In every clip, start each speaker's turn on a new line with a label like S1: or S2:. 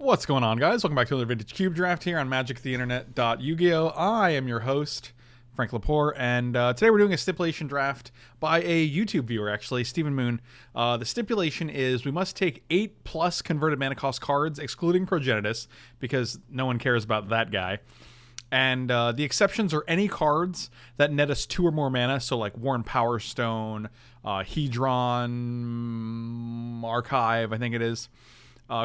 S1: What's going on, guys? Welcome back to another Vintage Cube Draft here on magictheinternet.yu-gi-oh. I am your host, Frank Lepore, and today we're doing a stipulation draft by a YouTube viewer, actually, Stephen Moon. The stipulation is we must take 8+ converted mana cost cards, excluding Progenitus, because no one cares about that guy. And the exceptions are any cards that net us 2 or more mana, so like Worn Power Stone, Hedron, Archive, I think it is.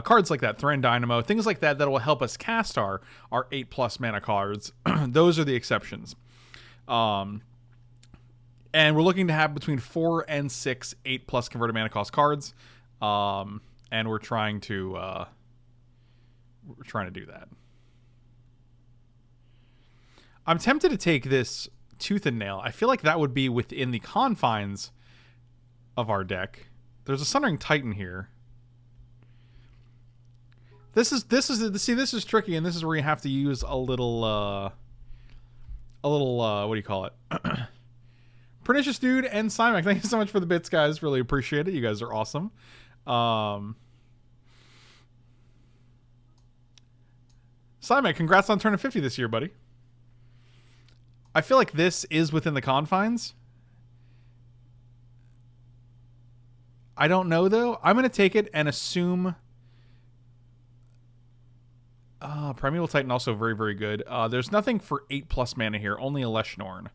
S1: Cards like that, Thran Dynamo, things like that will help us cast our 8+ mana cards. Those are the exceptions. And we're looking to have between 4 and 6 8+ converted mana cost cards. And we're trying to do that. I'm tempted to take this Tooth and Nail. I feel like that would be within the confines of our deck. There's a Sundering Titan here. This is tricky, and this is where you have to use a little what do you call it? Pernicious Dude and Cymac, thank you so much for the bits, guys. Really appreciate it. You guys are awesome. Cymac, congrats on turning 50 this year, buddy. I feel like this is within the confines. I don't know, though. I'm going to take it and assume... Primeval Titan also very, very good. There's nothing for 8+ mana here, only a Leshnorn.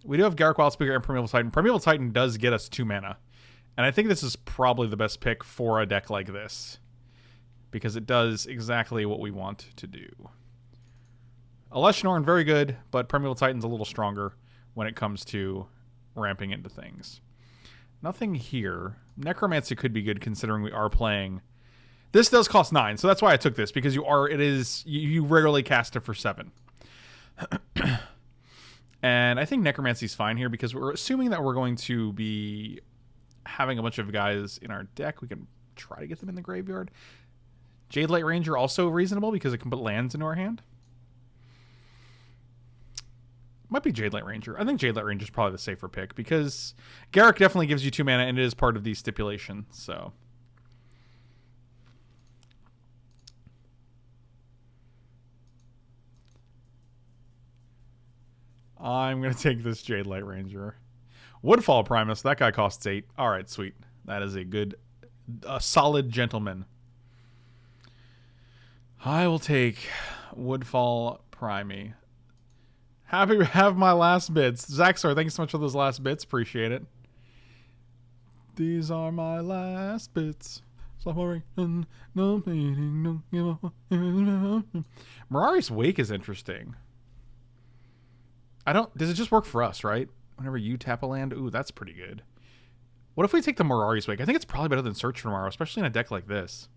S1: We do have Garruk Wildspeaker and Primeval Titan. Primeval Titan does get us 2 mana. And I think this is probably the best pick for a deck like this, because it does exactly what we want to do. A Leshnorn, very good, but Primeval Titan's a little stronger when it comes to ramping into things. Nothing here. Necromancy could be good considering we are playing... This does cost 9, so that's why I took this, because you rarely cast it for 7. And I think Necromancy's fine here, because we're assuming that we're going to be having a bunch of guys in our deck. We can try to get them in the graveyard. Jade Light Ranger also reasonable, because it can put lands into our hand. Might be Jade Light Ranger. I think Jade Light Ranger is probably the safer pick, because Garruk definitely gives you 2 mana, and it is part of the stipulation, so... I'm going to take this Jade Light Ranger. Woodfall Primus, that guy costs 8. Alright, sweet. That is a solid gentleman. I will take Woodfall Prime. Happy to have my last bits. Zaxor, thank you so much for those last bits. Appreciate it. These are my last bits. Mirari's Wake is interesting. Does it just work for us, right? Whenever you tap a land? Ooh, that's pretty good. What if we take the Mirari's Wake? I think it's probably better than Search for Tomorrow, especially in a deck like this.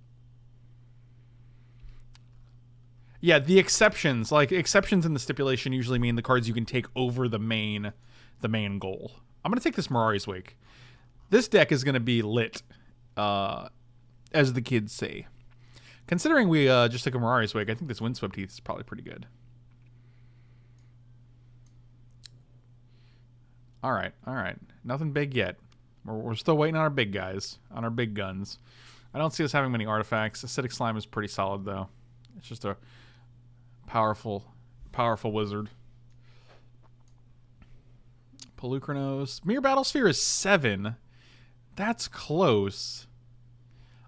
S1: Yeah, the exceptions. Like, exceptions in the stipulation usually mean the cards you can take over the main goal. I'm going to take this Mirari's Wake. This deck is going to be lit, as the kids say. Considering we just took a Mirari's Wake, I think this Windswept Heath is probably pretty good. All right. Nothing big yet. We're still waiting on our big guys, on our big guns. I don't see us having many artifacts. Acidic Slime is pretty solid, though. It's just a powerful wizard. Pelucranos. Mere Battlesphere is 7. That's close.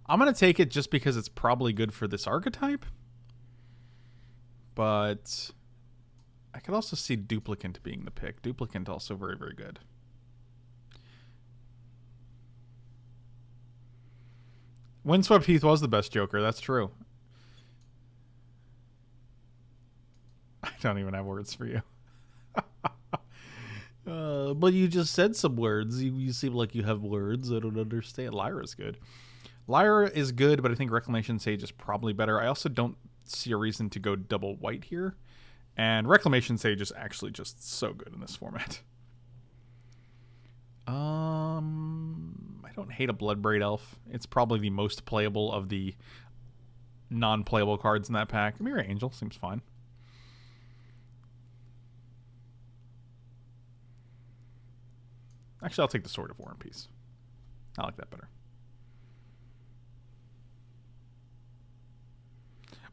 S1: I'm going to take it just because it's probably good for this archetype. But... I could also see Duplicant being the pick. Duplicant also very, very good. Windswept Heath was the best Joker. That's true. I don't even have words for you. But you just said some words. You seem like you have words. I don't understand. Lyra's good. Lyra is good, but I think Reclamation Sage is probably better. I also don't see a reason to go double white here. And Reclamation Sage is actually just so good in this format. I don't hate a Bloodbraid Elf. It's probably the most playable of the non-playable cards in that pack. Mirror Angel seems fine. Actually, I'll take the Sword of War and Peace. I like that better.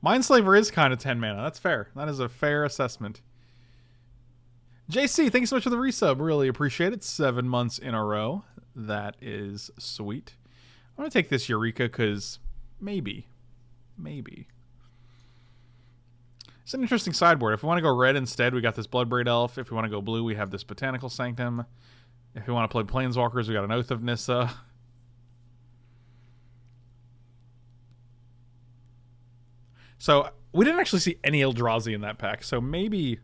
S1: Mindslaver is kind of 10 mana. That's fair. That is a fair assessment. JC, thanks so much for the resub. Really appreciate it. 7 months in a row. That is sweet. I'm going to take this Eureka because maybe. It's an interesting sideboard. If we want to go red instead, we got this Bloodbraid Elf. If we want to go blue, we have this Botanical Sanctum. If we want to play Planeswalkers, we got an Oath of Nissa. So we didn't actually see any Eldrazi in that pack. So maybe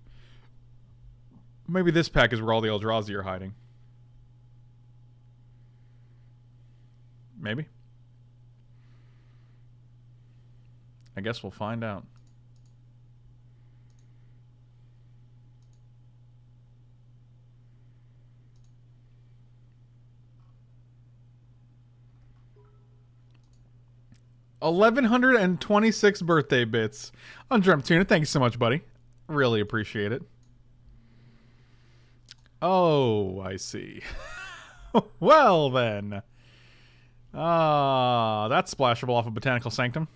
S1: this pack is where all the Eldrazi are hiding. Maybe. I guess we'll find out. $1,126 birthday bits on Drum Tuna. Thank you so much, buddy. Really appreciate it. Oh, I see. Well, then. That's splashable off of Botanical Sanctum.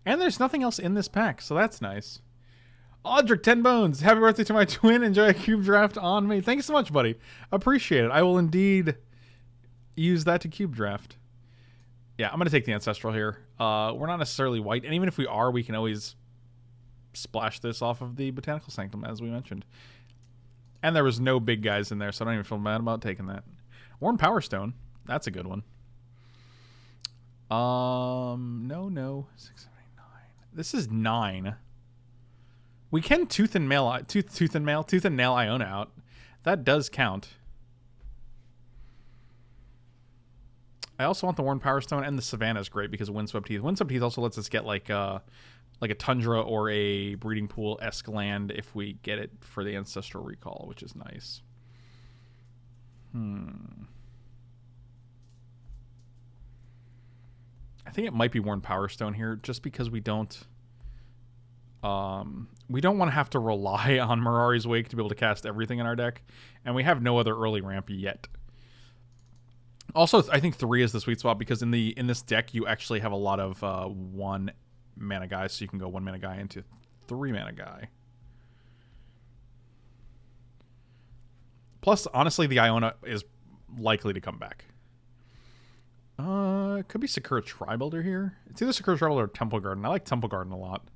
S1: And there's nothing else in this pack, so that's nice. Audric, 10 bones. Happy birthday to my twin. Enjoy a cube draft on me. Thank you so much, buddy. Appreciate it. I will indeed use that to cube draft. Yeah, I'm going to take the Ancestral here. We're not necessarily white, and even if we are, we can always splash this off of the Botanical Sanctum, as we mentioned. And there was no big guys in there, so I don't even feel mad about taking that. Worn Power Stone. That's a good one. No. 6, 7, 8, 9. This is 9. We can Tooth and Nail Iona out. That does count. I also want the Worn Power Stone, and the Savannah is great because of Windswept Heath. Windswept Heath also lets us get like a Tundra or a Breeding Pool-esque land if we get it for the Ancestral Recall, which is nice. I think it might be Worn Power Stone here, just because we don't want to have to rely on Mirari's Wake to be able to cast everything in our deck, and we have no other early ramp yet. Also, I think 3 is the sweet spot because in this deck you actually have a lot of 1 mana guys, so you can go 1 mana guy into 3 mana guy. Plus, honestly, the Iona is likely to come back. It could be Sakura Tribuilder here. It's either Sakura Tribuilder or Temple Garden. I like Temple Garden a lot.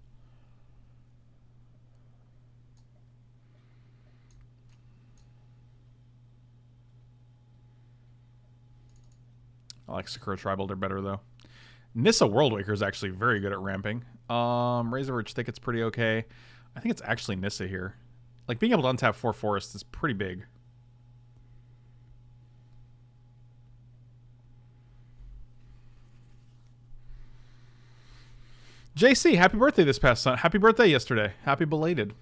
S1: I like Sakura Tribuilder better, though. Nissa Worldwaker is actually very good at ramping. Razorridge Thicket's pretty okay. I think it's actually Nissa here. Like, being able to untap 4 forests is pretty big. JC, happy birthday this past Sunday. Happy birthday yesterday. Happy belated.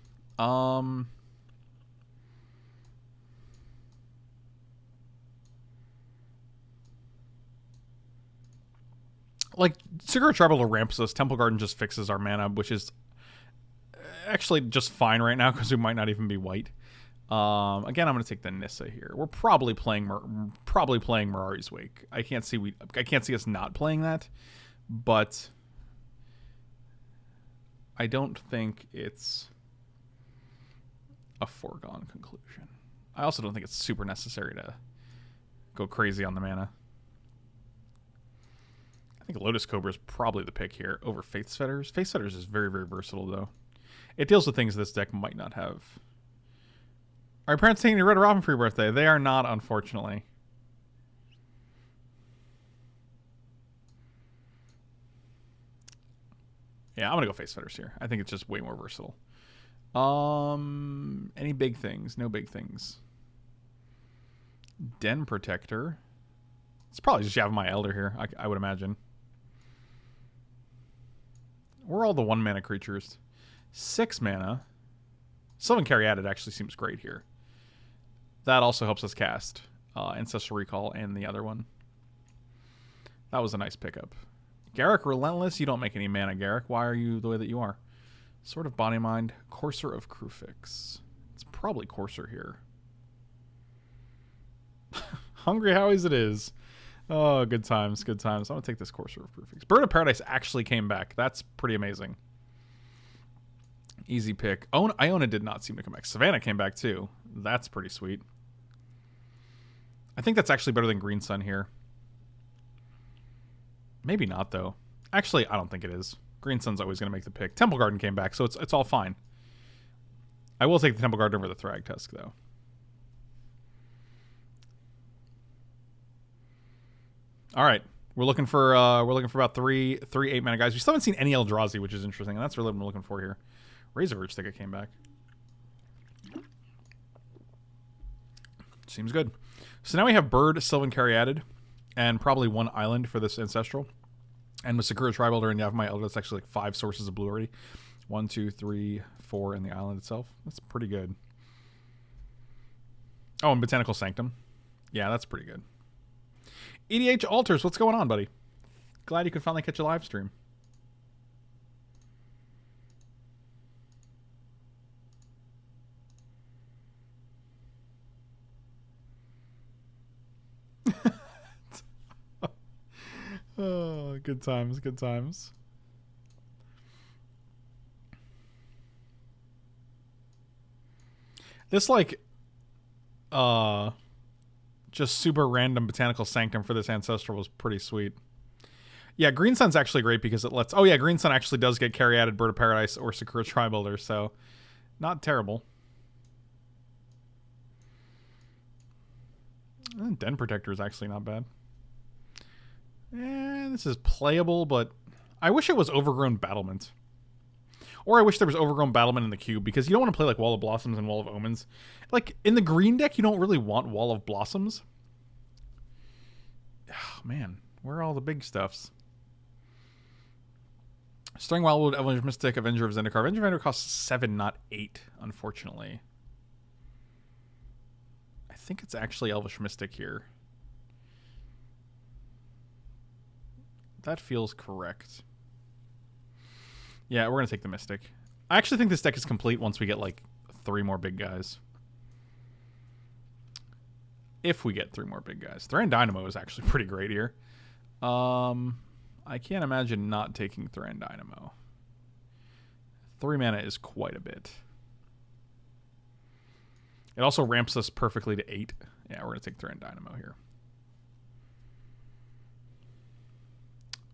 S1: Like, Sakura Tribuilder ramps us. Temple Garden just fixes our mana, which is actually just fine right now because we might not even be white. Again, I'm going to take the Nissa here. We're probably playing Mirari's Wake. I can't see us not playing that, but I don't think it's a foregone conclusion. I also don't think it's super necessary to go crazy on the mana. I think Lotus Cobra is probably the pick here over Faith's Fetters. Faith's Fetters is very, very versatile, though. It deals with things this deck might not have. Are your parents taking you Red Robin for your birthday? They are not, unfortunately. Yeah, I'm going to go Face Fetters here. I think it's just way more versatile. Any big things? No big things. Den Protector. It's probably just Yavimaya Elder here, I would imagine. Where are all the 1 mana creatures? 6 mana. Sylvan Caryatid actually seems great here. That also helps us cast Ancestral Recall and the other one. That was a nice pickup. Garruk Relentless. You don't make any mana, Garruk. Why are you the way that you are? Sort of Body Mind. Courser of Krufix. It's probably Courser here. Hungry Howie's it is. Oh, good times, good times. I'm gonna take this Courser of Prefix. Bird of Paradise actually came back. That's pretty amazing. Easy pick. Iona did not seem to come back. Savannah came back too. That's pretty sweet. I think that's actually better than Green Sun here. Maybe not though. Actually, I don't think it is. Green Sun's always gonna make the pick. Temple Garden came back, so it's all fine. I will take the Temple Garden over the Thrag Tusk though. All right, we're looking for about three 8-mana guys. We still haven't seen any Eldrazi, which is interesting, and that's really what I'm looking for here. Razorverge Thicket came back. Seems good. So now we have Bird, Sylvan Caryatid, and probably one island for this Ancestral. And with Sakura Tribuilder and Yavimaya Elder, that's actually like 5 sources of blue already. 1, 2, 3, 4 in the island itself. That's pretty good. Oh, and Botanical Sanctum. Yeah, that's pretty good. EDH Altars, what's going on, buddy? Glad you could finally catch a live stream. Oh, good times, good times. This, like, just super random Botanical Sanctum for this Ancestral was pretty sweet. Yeah, Green Sun's actually great because it lets... Oh, yeah, Green Sun actually does get Caryatid, Bird of Paradise, or Sakura Tribuilder, so not terrible. And Den Protector is actually not bad. This is playable, but I wish it was Overgrown Battlement. Or I wish there was Overgrown Battlement in the cube, because you don't want to play like Wall of Blossoms and Wall of Omens. Like, in the green deck, you don't really want Wall of Blossoms. Oh, man. Where are all the big stuffs? Stirring Wildwood, Elvish Mystic, Avenger of Zendikar. Avenger of Zendikar costs 7, not 8, unfortunately. I think it's actually Elvish Mystic here. That feels correct. Yeah, we're going to take the Mystic. I actually think this deck is complete once we get, like, 3 more big guys. If we get 3 more big guys. Thran Dynamo is actually pretty great here. I can't imagine not taking Thran Dynamo. 3 mana is quite a bit. It also ramps us perfectly to 8. Yeah, we're going to take Thran Dynamo here.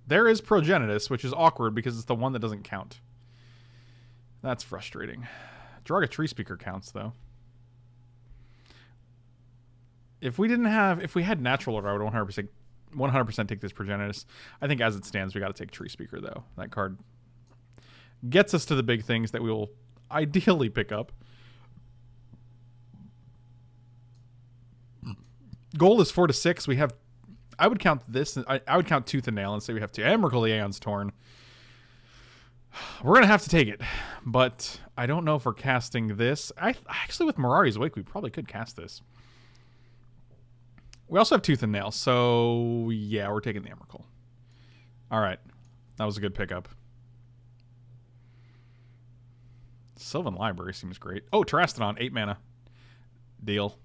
S1: There is Progenitus, which is awkward because it's the one that doesn't count. That's frustrating. Draga Tree Speaker counts, though. If we had Natural Order, I would 100% take this Progenitus. I think as it stands, we got to take Tree Speaker, though. That card gets us to the big things that we will ideally pick up. Goal is 4 to 6. We have... I would count this. I would count Tooth and Nail and say we have 2. Emrakul the Aeon's Torn. We're going to have to take it. But I don't know if we're casting this. Actually, with Mirari's Wake, we probably could cast this. We also have Tooth and Nail. So, yeah, we're taking the Emrakul. All right. That was a good pickup. Sylvan Library seems great. Oh, Terastodon, 8 mana. Deal.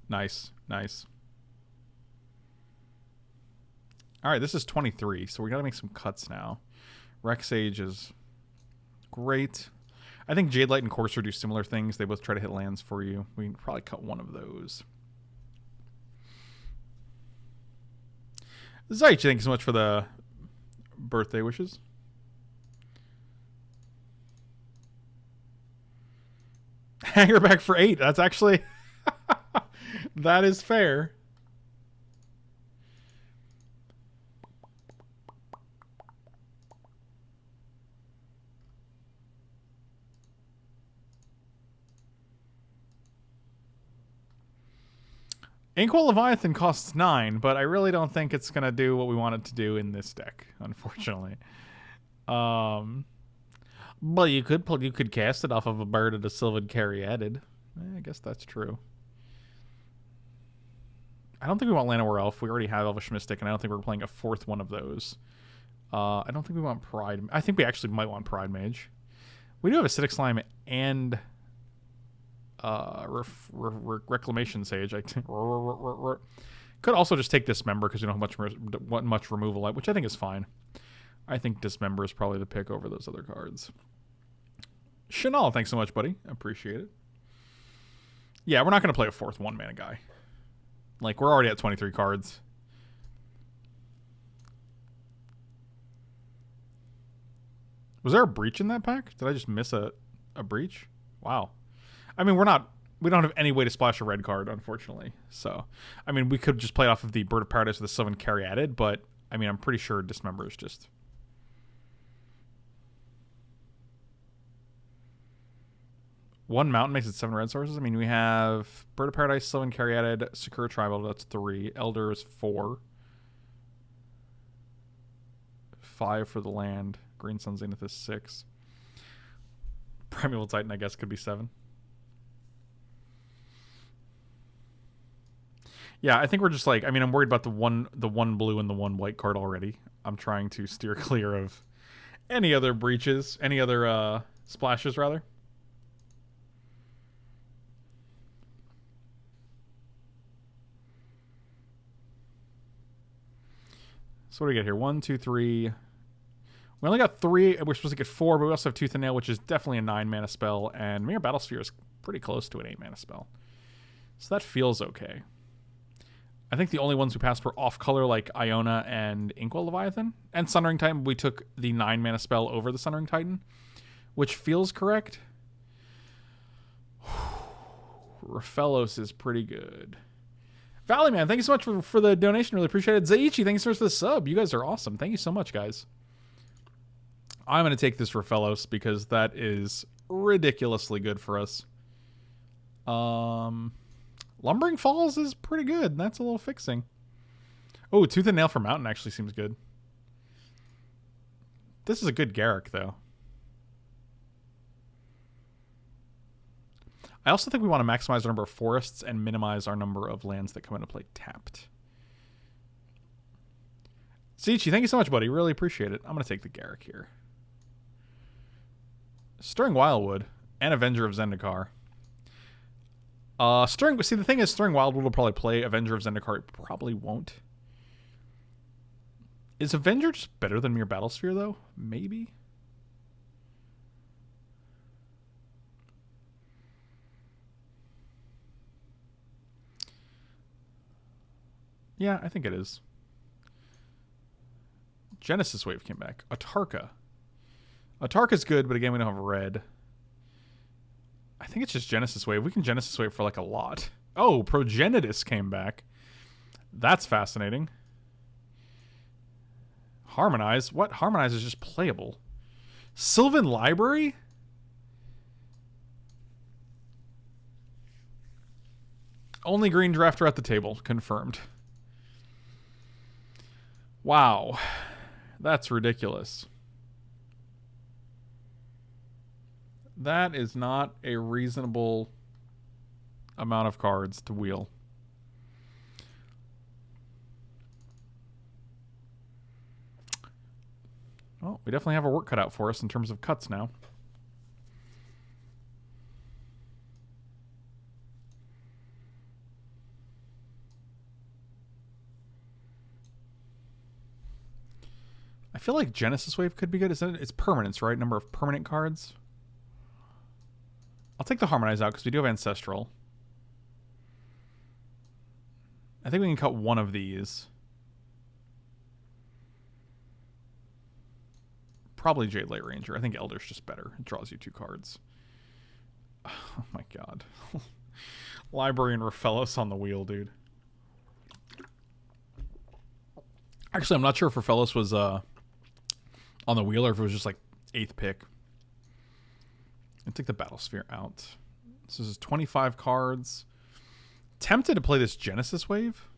S1: Nice, nice. All right, this is 23, so we got to make some cuts now. Rex Age is great. I think Jade Light and Courser do similar things. They both try to hit lands for you. We can probably cut one of those. Zaich, thank you so much for the birthday wishes. Hanger back for 8. That's actually... that is fair. Inkwell Leviathan costs 9, but I really don't think it's going to do what we want it to do in this deck, unfortunately. But you could cast it off of a Bird of the Sylvan Caryatid. I guess that's true. I don't think we want Llanowar Elf. We already have Elvish Mystic, and I don't think we're playing a 4th one of those. I don't think we want Pride. I think we actually might want Pride Mage. We do have Acidic Slime and Reclamation Sage. Could also just take Dismember because we don't have much removal, which I think is fine. I think Dismember is probably the pick over those other cards. Chanel, thanks so much, buddy. I appreciate it. Yeah, we're not going to play a 4th 1-mana guy. Like, we're already at 23 cards. Was there a breach in that pack? Did I just miss a breach? Wow. I mean, we don't have any way to splash a red card, unfortunately. So, I mean, we could just play off of the Bird of Paradise with the Sylvan Caryatid, but, I mean, I'm pretty sure Dismember is just... One mountain makes it 7 red sources. I mean, we have Bird of Paradise, Sylvan Caryatid, Sakura Tribal, that's 3. Elder is 4. 5 for the land. Green Sun Zenith is 6. Primeval Titan, I guess, could be 7. Yeah, I think we're just like, I mean, I'm worried about the one blue and the 1 white card already. I'm trying to steer clear of any other breaches, any other splashes, rather. So what do we get here? 1, 2, 3. We only got 3. We're supposed to get 4, but we also have Tooth and Nail, which is definitely a 9-mana spell, and Mirror Battlesphere is pretty close to an 8-mana spell. So that feels okay. I think the only ones we passed were off-color, like Iona and Inkwell Leviathan. And Sunring Titan, we took the 9-mana spell over the Sunring Titan, which feels correct. Raphaelos is pretty good. Valley Man, thank you so much for the donation. Really appreciate it. Zaichi, thank you so much for the sub. You guys are awesome. Thank you so much, guys. I'm going to take this Raphaelos because that is ridiculously good for us. Lumbering Falls is pretty good. That's a little fixing. Oh, Tooth and Nail for Mountain actually seems good. This is a good Garruk, though. I also think we want to maximize our number of forests and minimize our number of lands that come into play tapped. Zichi, thank you so much, buddy. Really appreciate it. I'm going to take the Garruk here. Stirring Wildwood and Avenger of Zendikar. See, the thing is, Stirring Wildwood will probably play. Avenger of Zendikar it probably won't. Is Avenger just better than Mere Battlesphere, though? Maybe? Yeah, I think it is. Genesis Wave came back. Atarka. Atarka's good, but again, we don't have red. I think it's just Genesis Wave. We can Genesis Wave for like a lot. Oh, Progenitus came back. That's fascinating. Harmonize? What? Harmonize is just playable. Sylvan Library? Only green drafter at the table. Confirmed. Wow. That's ridiculous. That is not a reasonable amount of cards to wheel. Well, we definitely have our work cut out for us in terms of cuts now. I feel like Genesis Wave could be good. It's permanence, right? Number of permanent cards. I'll take the Harmonize out because we do have Ancestral. I think we can cut one of these. Probably Jade Light Ranger. I think Elder's just better. It draws you 2 cards. Oh my god. Library and Raphaelos on the wheel, dude. Actually, I'm not sure if Raphaelos was on the wheel or if it was just like 8th pick. And take the Battlesphere out. So this is 25 cards. Tempted to play this Genesis Wave.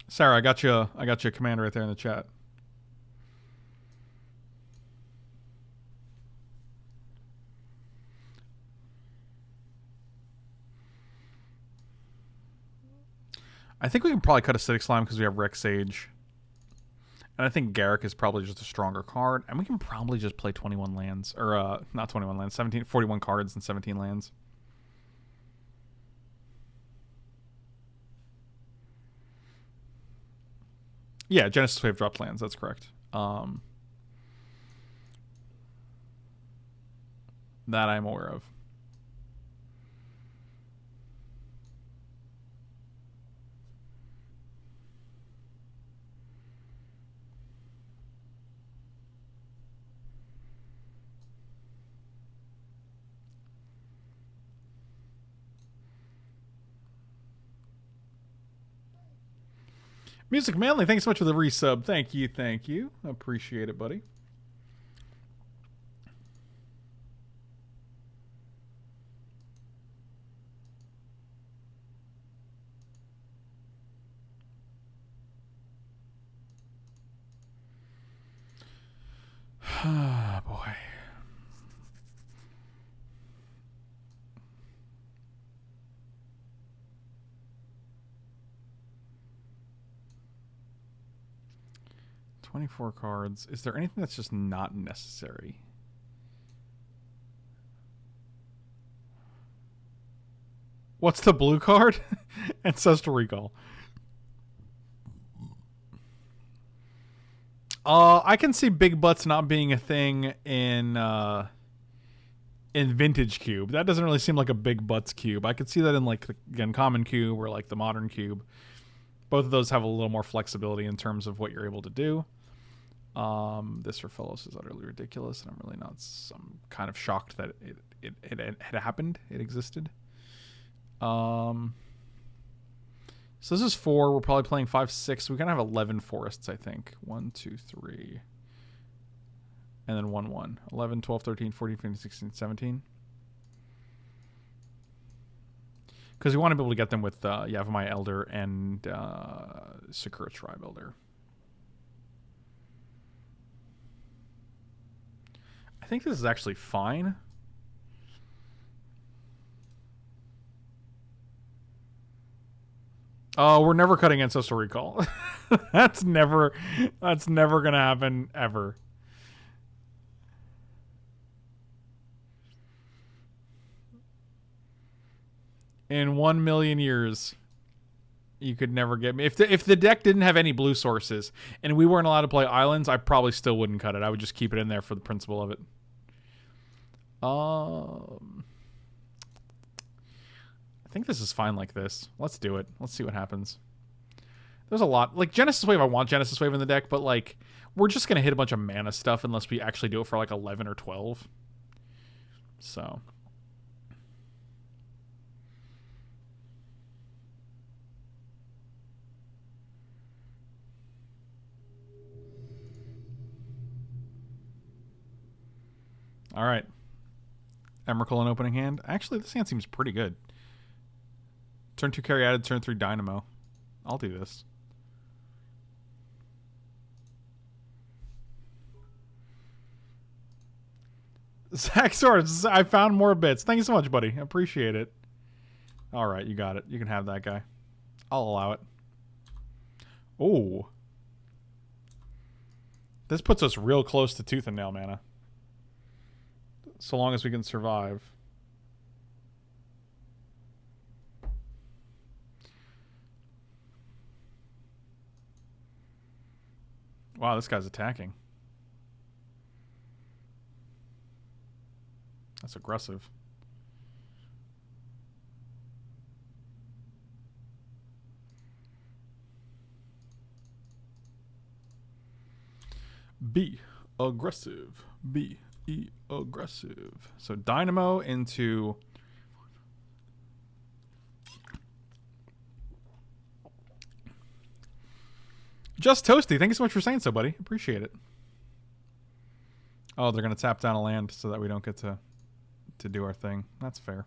S1: Sarah, I got you a command right there in the chat. I think we can probably cut Acidic Slime because we have Rex Sage. And I think Garruk is probably just a stronger card. And we can probably just play 21 lands. Or, not 21 lands. 41 cards and 17 lands. Yeah, Genesis Wave dropped lands. That's correct. That I'm aware of. Music Manly, thanks so much for the resub. Thank you, thank you. Appreciate it, buddy. Ah, boy. "24 cards. Is there anything that's just not necessary?" What's the blue card? Ancestral Recall. I can see big butts not being a thing in Vintage Cube. That doesn't really seem like a big butts cube. I could see that in, like, again, Common Cube or like the Modern Cube. Both of those have a little more flexibility in terms of what you're able to do. This for Fellows is utterly ridiculous, and I'm really not. I'm kind of shocked that it had happened. It existed. So this is 4. We're probably playing 5, 6. We're gonna have 11 forests, I think. 1, 2, 3, and then 1, 1. 11, 12, 13, 14, 15, 16, 17. Because we want to be able to get them with Yavimaya Elder and Sakura Tribe Elder. I think this is actually fine. Oh, we're never cutting Ancestral Recall. That's never gonna happen ever. In 1 million years, you could never get me. If the deck didn't have any blue sources and we weren't allowed to play islands, I probably still wouldn't cut it. I would just keep it in there for the principle of it. I think this is fine like this. Let's do it. Let's see what happens. There's a lot. Like, Genesis Wave, I want Genesis Wave in the deck, but, like, we're just going to hit a bunch of mana stuff unless we actually do it for, like, 11 or 12. So. All right. Emrakul in opening hand. Actually, this hand seems pretty good. Turn 2 carry added, turn 3 Dynamo. I'll do this. Zach Swords, I found more bits. Thank you so much, buddy. I appreciate it. All right, you got it. You can have that guy. I'll allow it. Oh. This puts us real close to Tooth and Nail mana. So long as we can survive. Wow, this guy's attacking. That's aggressive. Be aggressive. Be aggressive. So Dynamo into... Just Toasty, thank you so much for saying so, buddy. Appreciate it. Oh, they're going to tap down a land so that we don't get to do our thing. That's fair.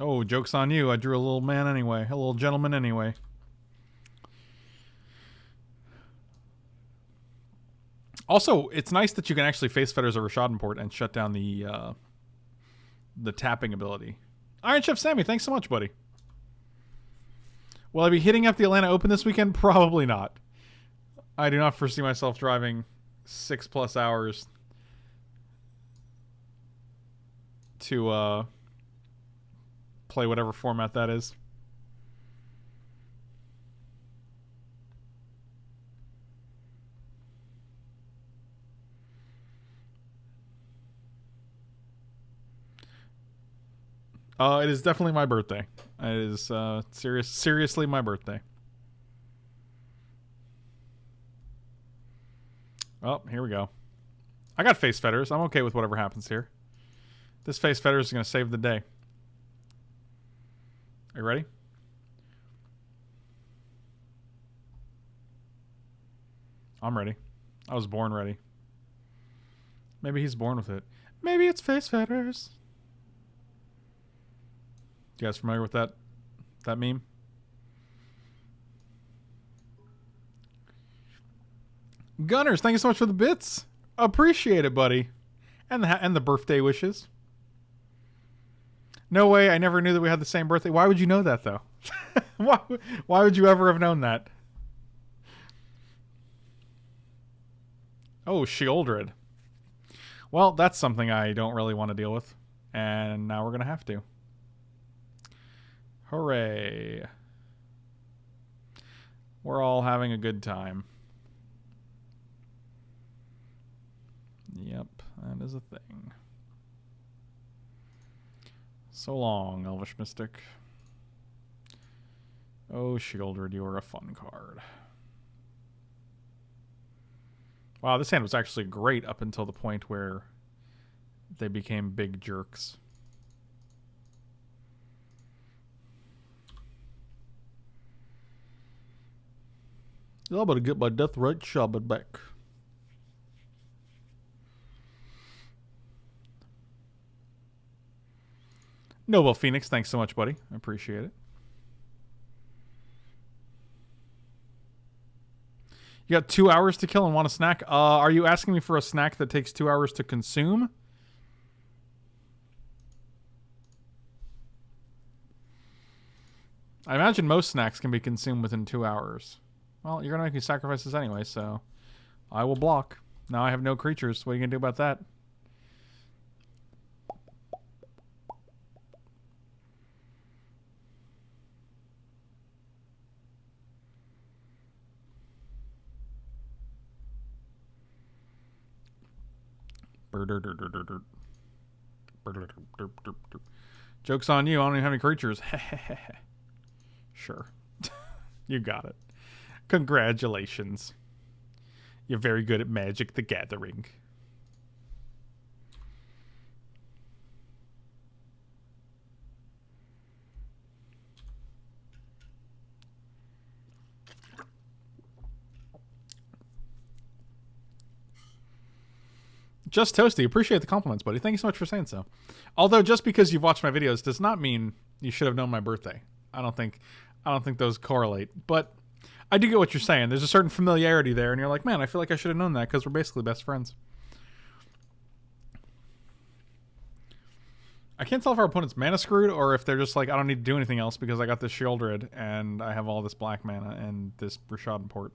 S1: Oh, joke's on you. I drew a little man anyway. A little gentleman anyway. Also, it's nice that you can actually face Fetters over Schadenport and shut down the tapping ability. Iron Chef Sammy, thanks so much, buddy. Will I be hitting up the Atlanta Open this weekend? Probably not. I do not foresee myself driving 6+ hours to play whatever format that is. It is definitely my birthday. It is seriously my birthday. Oh, here we go. I got face fetters. I'm okay with whatever happens here. This face fetters is going to save the day. Are you ready? I'm ready. I was born ready. Maybe he's born with it. Maybe it's face fetters. You guys familiar with that meme? Gunners, thank you so much for the bits. Appreciate it, buddy. And the birthday wishes. No way, I never knew that we had the same birthday. Why would you know that, though? Why would you ever have known that? Oh, Shieldred. Well, that's something I don't really want to deal with. And now we're going to have to. Hooray. We're all having a good time. Yep, that is a thing. So long, Elvish Mystic. Oh, Shieldred, you are a fun card. Wow, this hand was actually great up until the point where they became big jerks. I'm gonna get my death right shaman back. Noble Phoenix, thanks so much, buddy. I appreciate it. You got 2 hours to kill and want a snack? Are you asking me for a snack that takes 2 hours to consume? I imagine most snacks can be consumed within 2 hours. Well, you're going to make me sacrifices anyway, so I will block. Now I have no creatures. What are you going to do about that? Joke's on you. I don't even have any creatures. Sure. You got it. Congratulations. You're very good at Magic the Gathering. Just Toasty, appreciate the compliments, buddy. Thank you so much for saying so. Although just because you've watched my videos does not mean you should have known my birthday. I don't think those correlate. But I do get what you're saying. There's a certain familiarity there, and you're like, man, I feel like I should have known that because we're basically best friends. I can't tell if our opponent's mana screwed or if they're just like, I don't need to do anything else because I got this Shieldred and I have all this black mana and this Rashad Port.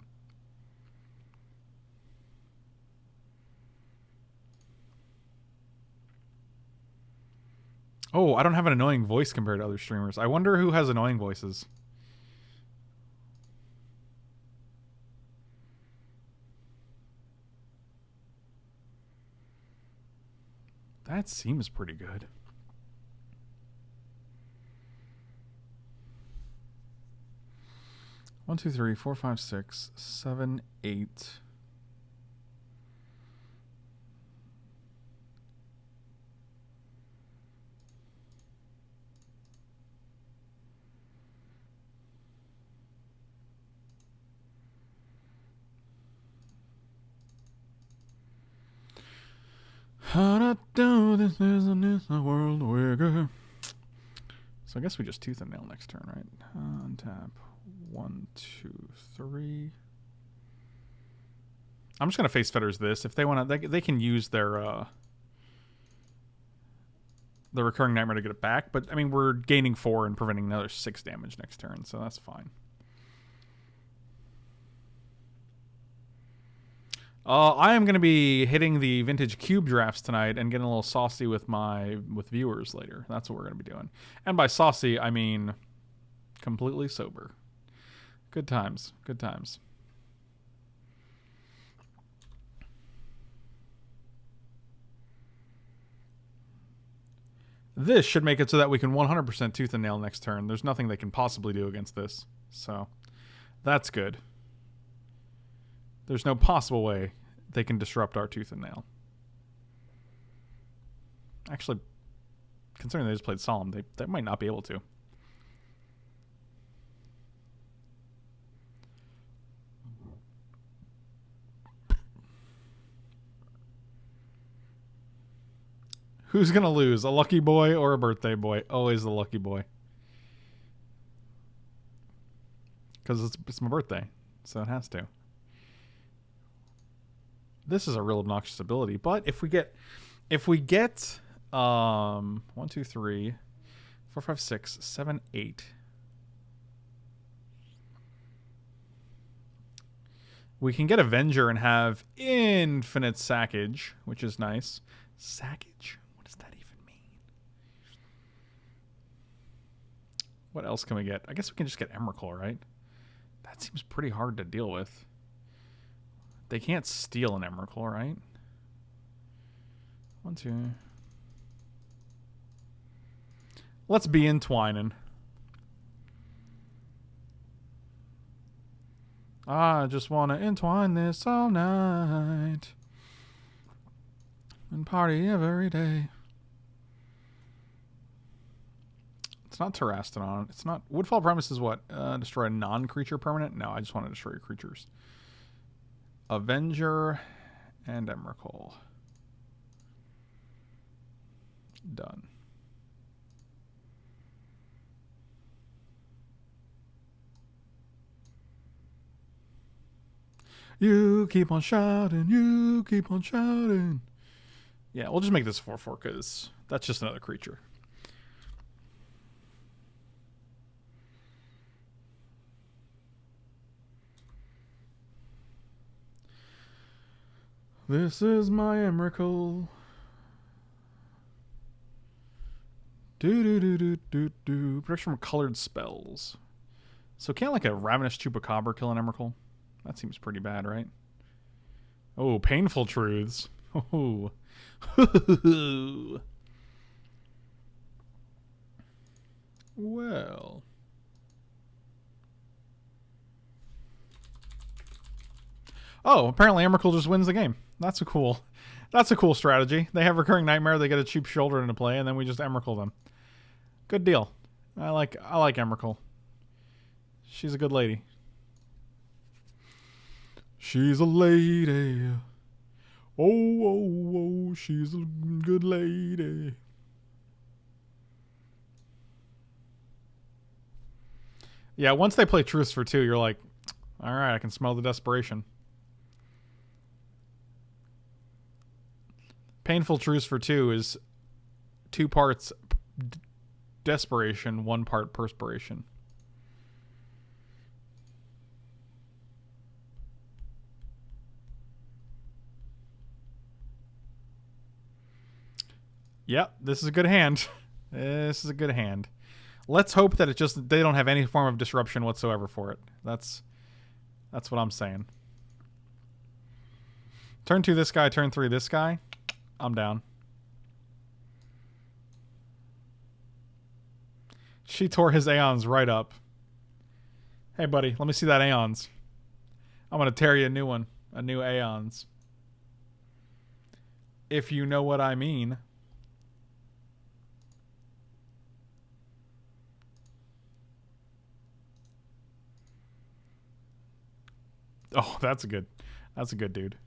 S1: Oh, I don't have an annoying voice compared to other streamers. I wonder who has annoying voices. That seems pretty good. One, two, three, four, five, six, 7, 8. How to do this is a world wigger. So I guess we just tooth and nail next turn, right? Untap. 1, 2, 3. I'm just gonna face fetters this. If they want to, they can use their the recurring nightmare to get it back. But I mean, we're gaining 4 and preventing another 6 damage next turn, so that's fine. I am going to be hitting the vintage cube drafts tonight and getting a little saucy with viewers later. That's what we're going to be doing. And by saucy, I mean completely sober. Good times. Good times. This should make it so that we can 100% tooth and nail next turn. There's nothing they can possibly do against this. So, that's good. There's no possible way they can disrupt our tooth and nail. Actually, considering they just played Solemn, they might not be able to. Who's going to lose, a lucky boy or a birthday boy? Always the lucky boy. Because it's my birthday, so it has to. This is a real obnoxious ability, but if we get 1, 2, 3, 4, 5, 6, 7, 8. We can get Avenger and have infinite sackage, which is nice. Sackage? What does that even mean? What else can we get? I guess we can just get Emrakul, right? That seems pretty hard to deal with. They can't steal an Emrakul, right? 1, 2. Let's be entwining. I just want to entwine this all night and party every day. It's not Terrastodon. It's not... Woodfall Premise is what? Destroy a non-creature permanent? No, I just want to destroy creatures. Avenger and Emrakul. Done. You keep on shouting, you keep on shouting. Yeah, we'll just make this 4/4 because that's just another creature. This is my Emrakul. Do. Protection from colored spells. So can't like a Ravenous Chupacabra kill an Emrakul? That seems pretty bad, right? Oh, Painful Truths. Oh. Well. Oh, apparently Emrakul just wins the game. That's a cool strategy. They have Recurring Nightmare, they get a cheap shoulder into play, and then we just Emrakul them. Good deal. I like Emrakul. She's a good lady. She's a lady. Oh, she's a good lady. Yeah, once they play Truths for 2, you're like, all right, I can smell the desperation. Painful Truths for 2 is 2 parts desperation, 1 part perspiration. Yep, this is a good hand. This is a good hand. Let's hope that they don't have any form of disruption whatsoever for it. That's what I'm saying. Turn 2 this guy, turn 3 this guy. I'm down. She tore his Aeons right up. Hey, buddy, let me see that Aeons. I'm going to tear you a new one. A new Aeons. If you know what I mean. Oh, that's a good dude.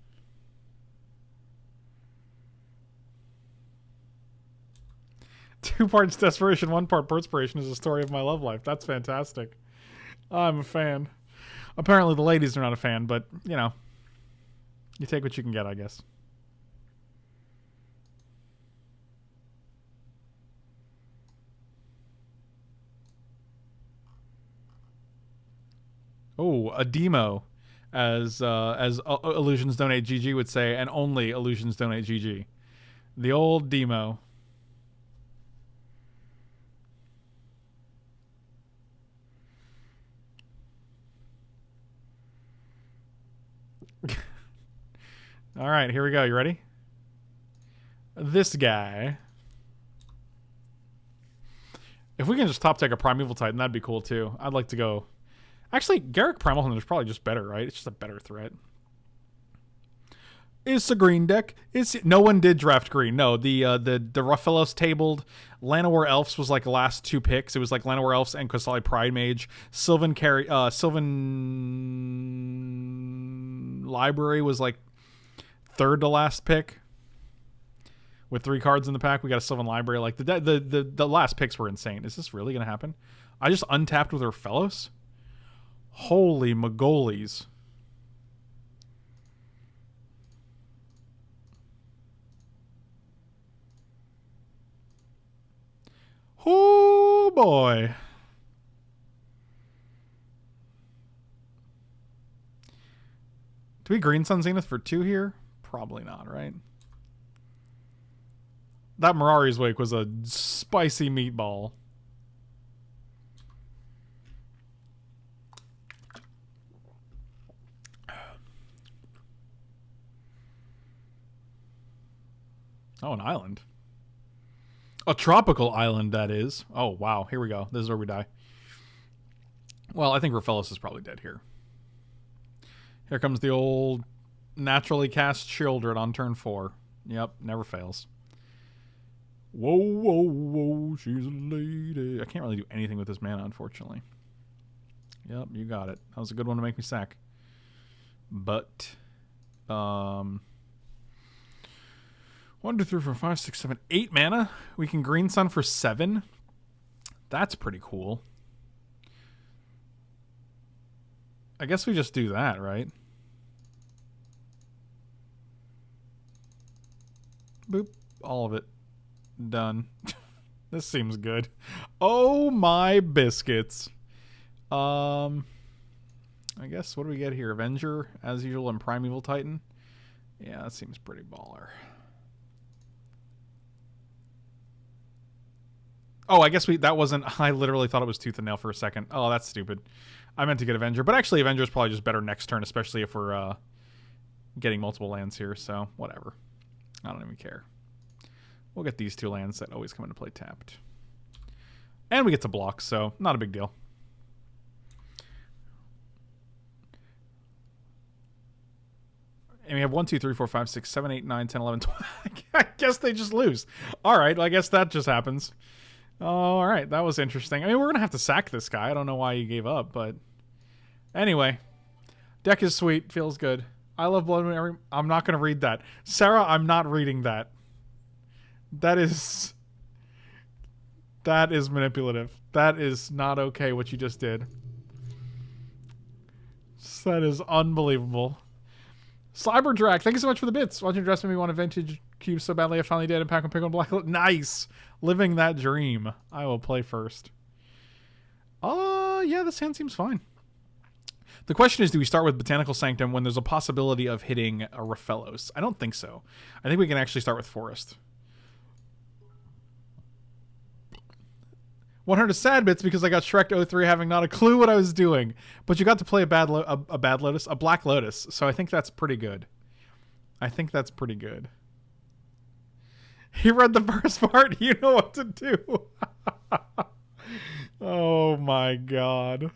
S1: Two parts desperation, 1 part perspiration is the story of my love life. That's fantastic. I'm a fan. Apparently the ladies are not a fan, but, you know, you take what you can get, I guess. Oh, a demo. as Illusions Donate GG would say, and only Illusions Donate GG. The old demo. All right, here we go. You ready? This guy. If we can just top deck a Primeval Titan, that'd be cool too. I'd like to go. Actually, Garruk Primal Hunter is probably just better, right? It's just a better threat. It's a green deck. No one did draft green. No, the Ruffelos tabled Llanowar Elves was like the last two picks. It was like Llanowar Elves and Qasali Pride Mage. Sylvan Library was like third to last pick. With 3 cards in the pack, we got a Sylvan Library. Like the last picks were insane. Is this really gonna happen? I just untapped with Ruffelos. Holy Mogolies. Oh boy. Do we Green Sun Zenith for 2 here? Probably not, right? That Mirari's Wake was a spicy meatball. Oh, an island. A tropical island, that is. Oh, wow. Here we go. This is where we die. Well, I think Ruffelos is probably dead here. Here comes the old naturally cast Children on turn 4. Yep, never fails. Whoa, whoa, whoa, she's a lady. I can't really do anything with this mana, unfortunately. Yep, you got it. That was a good one to make me sack. But, 1, 2, 3, 4, 5, 6, 7, 8 mana. We can Green Sun for 7. That's pretty cool. I guess we just do that, right? Boop. All of it. Done. This seems good. Oh my biscuits. I guess what do we get here? Avenger, as usual, and Primeval Titan. Yeah, that seems pretty baller. Oh, I guess that wasn't... I literally thought it was Tooth and Nail for a second. Oh, that's stupid. I meant to get Avenger. But actually, Avenger is probably just better next turn, especially if we're getting multiple lands here. So, whatever. I don't even care. We'll get these 2 lands that always come into play tapped. And we get to block, so not a big deal. And we have 1, 2, 3, 4, 5, 6, 7, 8, 9, 10, 11, 12. I guess they just lose. All right, I guess that just happens. All right, that was interesting. I mean, we're going to have to sack this guy. I don't know why he gave up, but... Anyway. Deck is sweet. Feels good. I love Blood Moon. I'm not going to read that. Sarah, I'm not reading that. That is manipulative. That is not okay what you just did. That is unbelievable. Cyberdrac, thank you so much for the bits. Watching dress made me want a vintage cube so badly I finally did and pack and pick on black. Nice. Living that dream. I will play first. Yeah, this hand seems fine. The question is, do we start with Botanical Sanctum when there's a possibility of hitting a Ruffelos? I don't think so. I think we can actually start with Forest. 100 sad bits because I got Shrek 03 having not a clue what I was doing. But you got to play a Black Lotus. So I think that's pretty good. I think that's pretty good. He read the first part. You know what to do. Oh my god.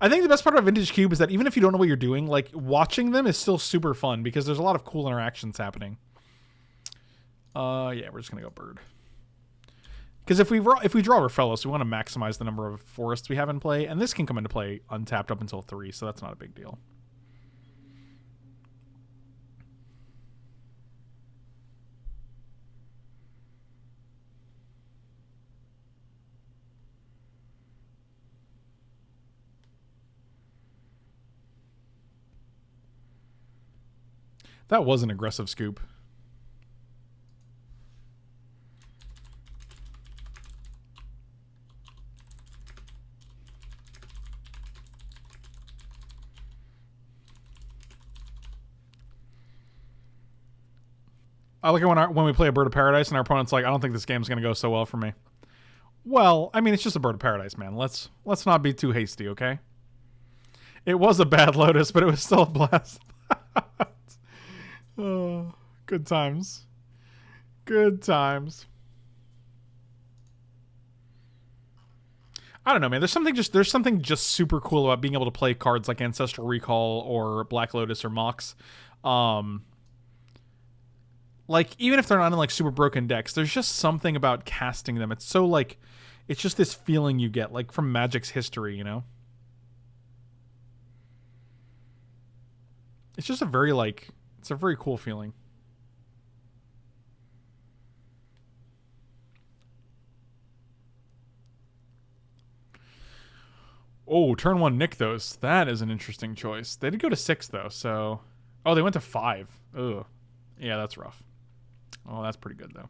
S1: I think the best part about Vintage Cube is that even if you don't know what you're doing, like, watching them is still super fun because there's a lot of cool interactions happening. Yeah, we're just gonna go Bird. Because if we draw Ruffelos, we want to maximize the number of forests we have in play, and this can come into play untapped up until 3, so that's not a big deal. That was an aggressive scoop. I look at when we play a Bird of Paradise and our opponent's like, I don't think this game's gonna go so well for me. Well, I mean, it's just a Bird of Paradise, man. Let's not be too hasty, okay? It was a bad Lotus, but it was still a blast. Oh, good times. Good times. I don't know, man. There's something just super cool about being able to play cards like Ancestral Recall or Black Lotus or Mox. Like, even if they're not in like super broken decks, there's just something about casting them. It's so like, it's just this feeling you get like from Magic's history, you know? It's just a very like, it's a very cool feeling. Oh, turn 1 Nykthos. That is an interesting choice. They did go to 6 though, so... Oh, they went to 5. Ugh. Yeah, that's rough. Oh, that's pretty good though.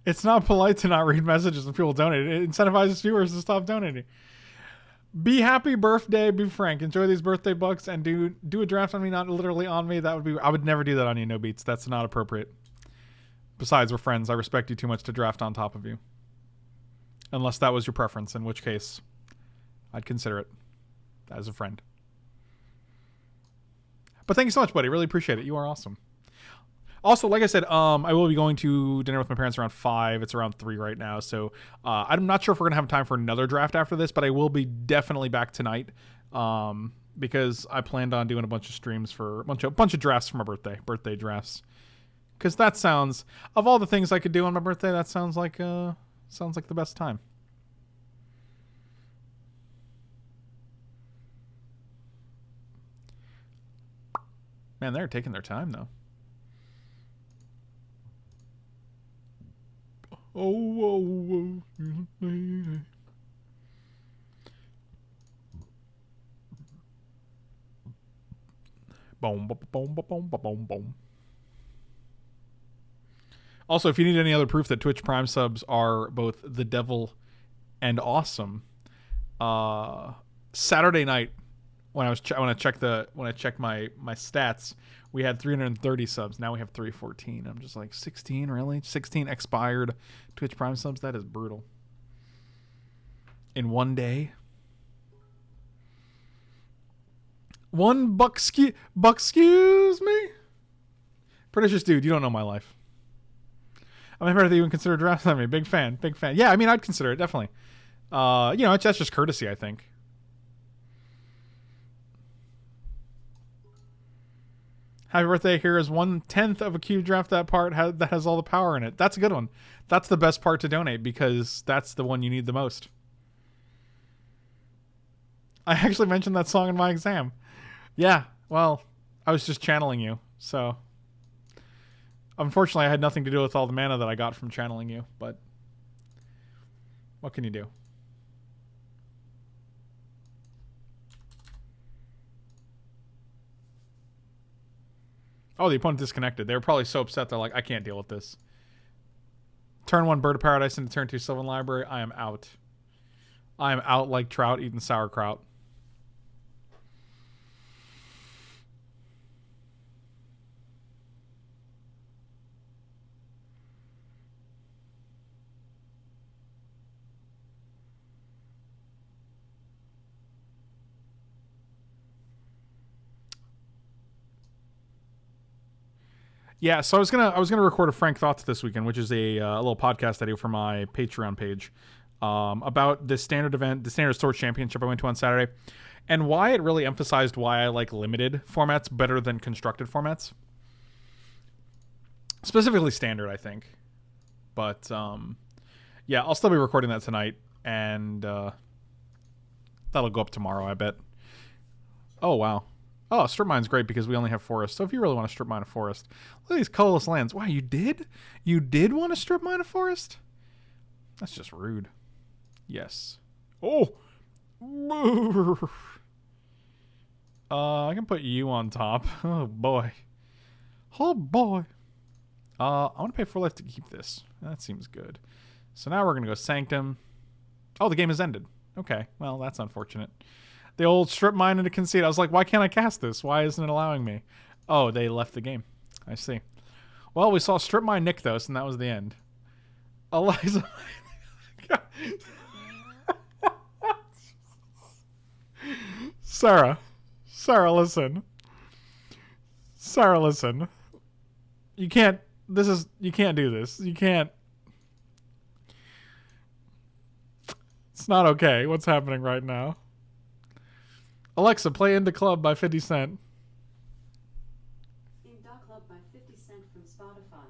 S1: It's not polite to not read messages when people donate. It incentivizes viewers to stop donating. Be happy birthday, be frank. Enjoy these birthday bucks and do a draft on me, not literally on me. That would be... I would never do that on you, No Beats. That's not appropriate. Besides, we're friends. I respect you too much to draft on top of you. Unless that was your preference, in which case I'd consider it as a friend. But thank you so much, buddy. Really appreciate it. You are awesome. Also, like I said, I will be going to dinner with my parents around 5. It's around 3 right now. So I'm not sure if we're going to have time for another draft after this, but I will be definitely back tonight because I planned on doing a bunch of streams for a bunch of drafts for my birthday drafts. Because that sounds, of all the things I could do on my birthday, that sounds like the best time. Man, they're taking their time, though. Oh. Boom, boom, boom, boom, boom, boom. Also, if you need any other proof that Twitch Prime subs are both the devil and awesome, Saturday night when I checked my stats, we had 330 subs. Now we have 314. I'm just like, 16, really? 16 expired Twitch Prime subs? That is brutal. In one day. One buck excuse me? Pernicious dude, you don't know my life. I'm never to even consider drafting me. Big fan. Yeah, I mean, I'd consider it, definitely. That's just courtesy, I think. Happy birthday. Here is 1/10 of a cube draft. That part that has all the power in it. That's a good one. That's the best part to donate because that's the one you need the most. I actually mentioned that song in my exam. Yeah, well, I was just channeling you. So, unfortunately, I had nothing to do with all the mana that I got from channeling you. But what can you do? Oh, the opponent disconnected. They were probably so upset. They're like, I can't deal with this. Turn 1 Bird of Paradise into turn 2 Sylvan Library. I am out. I am out like trout eating sauerkraut. Yeah, so I was gonna record a Frank Thoughts this weekend, which is a little podcast I do for my Patreon page about the standard event, the standard Store Championship I went to on Saturday, and why it really emphasized why I like limited formats better than constructed formats, specifically standard, I think. But yeah, I'll still be recording that tonight, and that'll go up tomorrow, I bet. Oh wow. Oh, strip mine's great because we only have forest. So if you really want to strip mine a forest, look at these colorless lands. Wow, you did? You did want to strip mine a forest? That's just rude. Yes. Oh. I can put you on top. Oh boy. Oh boy. I want to pay 4 life to keep this. That seems good. So now we're gonna go Sanctum. Oh, the game has ended. Okay, well that's unfortunate. The old strip mine into conceit. I was like, why can't I cast this? Why isn't it allowing me? Oh, they left the game. I see. Well, we saw strip mine Nykthos, and that was the end. Eliza. Sarah. Sarah, listen. Sarah, listen. You can't. You can't do this. You can't. It's not okay. What's happening right now? Alexa, play Into Club by 50 Cent.
S2: Into Club by 50 Cent from Spotify.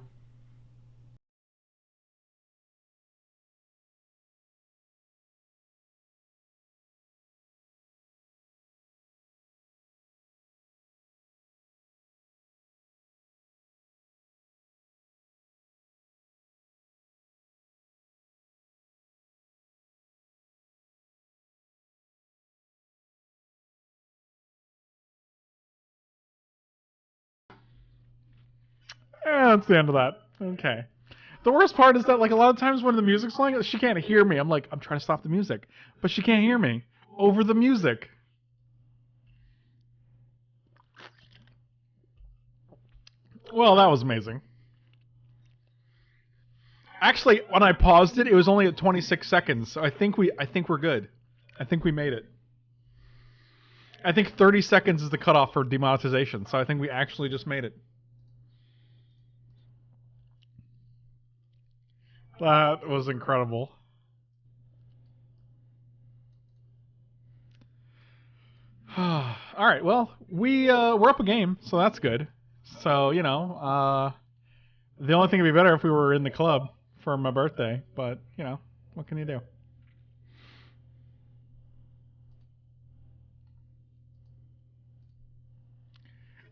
S1: That's the end of that. Okay. The worst part is that, like, a lot of times when the music's playing, she can't hear me. I'm like, I'm trying to stop the music, but she can't hear me over the music. Well, that was amazing. Actually, when I paused it, it was only at 26 seconds. So I think we're good. I think we made it. I think 30 seconds is the cutoff for demonetization. So I think we actually just made it. That was incredible. All right, well, we're up a game, so that's good. So the only thing would be better if we were in the club for my birthday, but what can you do?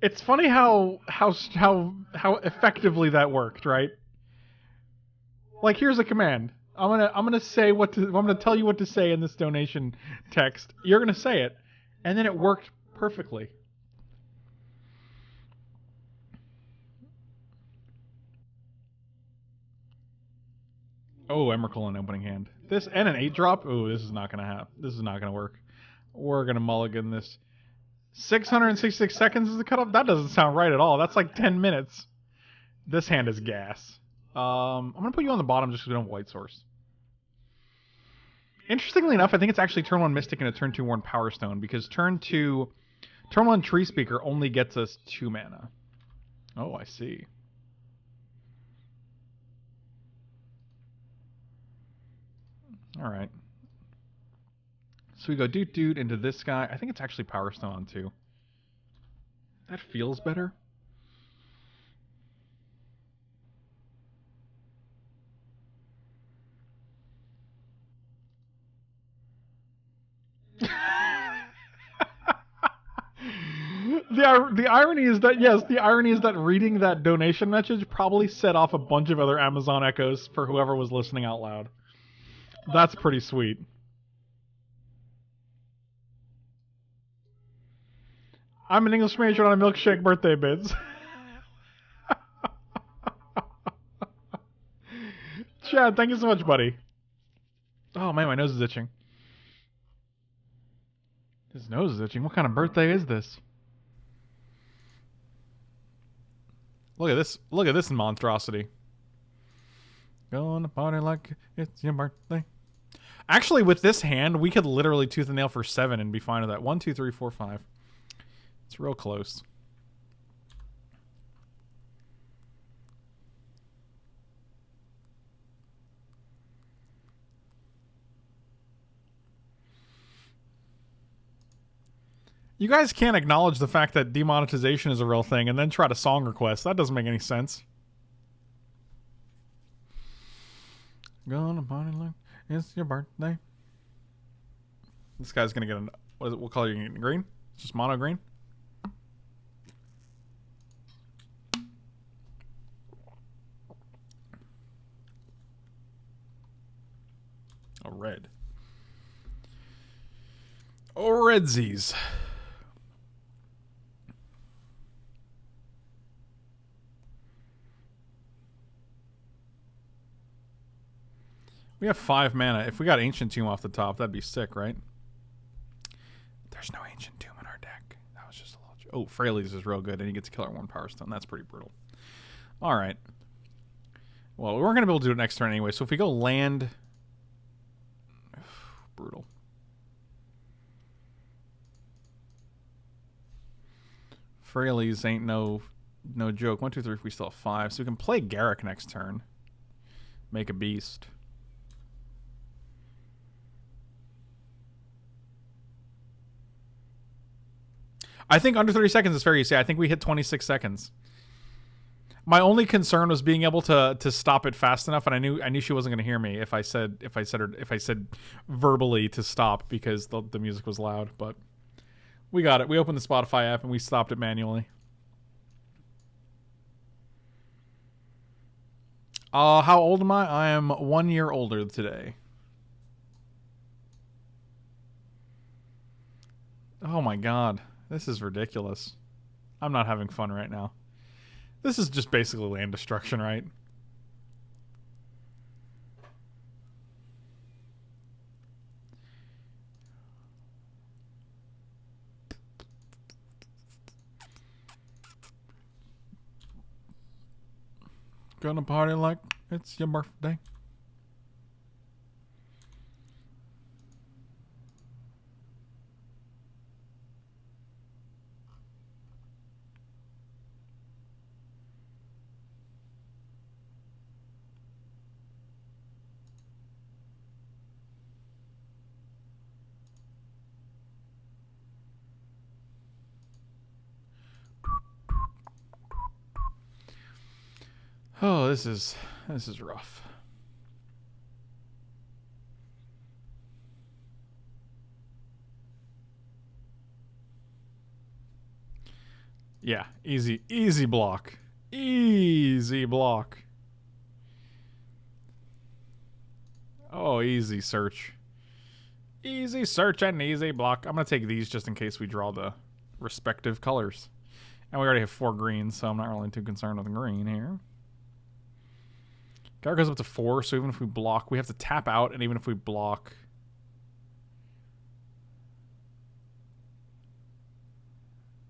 S1: It's funny how effectively that worked, right? Like, here's a command. I'm gonna say I'm gonna tell you what to say in this donation text. You're gonna say it, and then it worked perfectly. Oh, Emrakul in opening hand. This and an 8-drop. Oh, this is not gonna happen. This is not gonna work. We're gonna mulligan this. 666 seconds is the cutoff. That doesn't sound right at all. That's like 10 minutes. This hand is gas. I'm gonna put you on the bottom just because we don't have white source. Interestingly enough, I think it's actually turn 1 Mystic and a turn 2 Worn Power Stone because turn 1 Tree Speaker only gets us 2 mana. Oh, I see. All right. So we go doot into this guy. I think it's actually Power Stone on 2. That feels better. The irony is that, yes, the irony is that reading that donation message probably set off a bunch of other Amazon echoes for whoever was listening out loud. That's pretty sweet. I'm an English major on a milkshake birthday bids. Chad, thank you so much, buddy. Oh man, my nose is itching. His nose is itching. What kind of birthday is this? Look at this. Look at this monstrosity. Going to party like it's your birthday. Actually, with this hand, we could literally tooth and nail for 7 and be fine with that. 1, 2, 3, 4, 5. It's real close. You guys can't acknowledge the fact that demonetization is a real thing and then try to song request. That doesn't make any sense. Gonna party like it's your birthday. This guy's gonna get an. What color are you getting? Green? It's just mono green? Oh, red. Oh, redsies. We have 5 mana. If we got Ancient Tomb off the top, that'd be sick, right? There's no Ancient Tomb in our deck. That was just a little... Oh, Fraley's is real good, and he gets to kill our 1 Power Stone. That's pretty brutal. All right. Well, we weren't going to be able to do it next turn anyway, so if we go land... Brutal. Fraley's ain't no joke. 1, 2, 3, we still have 5. So we can play Garruk next turn. Make a beast. I think under 30 seconds is fair you say. I think we hit 26 seconds. My only concern was being able to stop it fast enough, and I knew she wasn't going to hear me if I said verbally to stop because the music was loud. But we got it. We opened the Spotify app and we stopped it manually. How old am I? I am 1 year older today. Oh my god. This is ridiculous. I'm not having fun right now. This is just basically land destruction, right? Gonna party like it's your birthday. Oh, this is rough. Yeah, easy block. Easy block. Oh, easy search. Easy search and easy block. I'm going to take these just in case we draw the respective colors. And we already have 4 greens, so I'm not really too concerned with green here. Garruk goes up to 4, so even if we block, we have to tap out, and even if we block...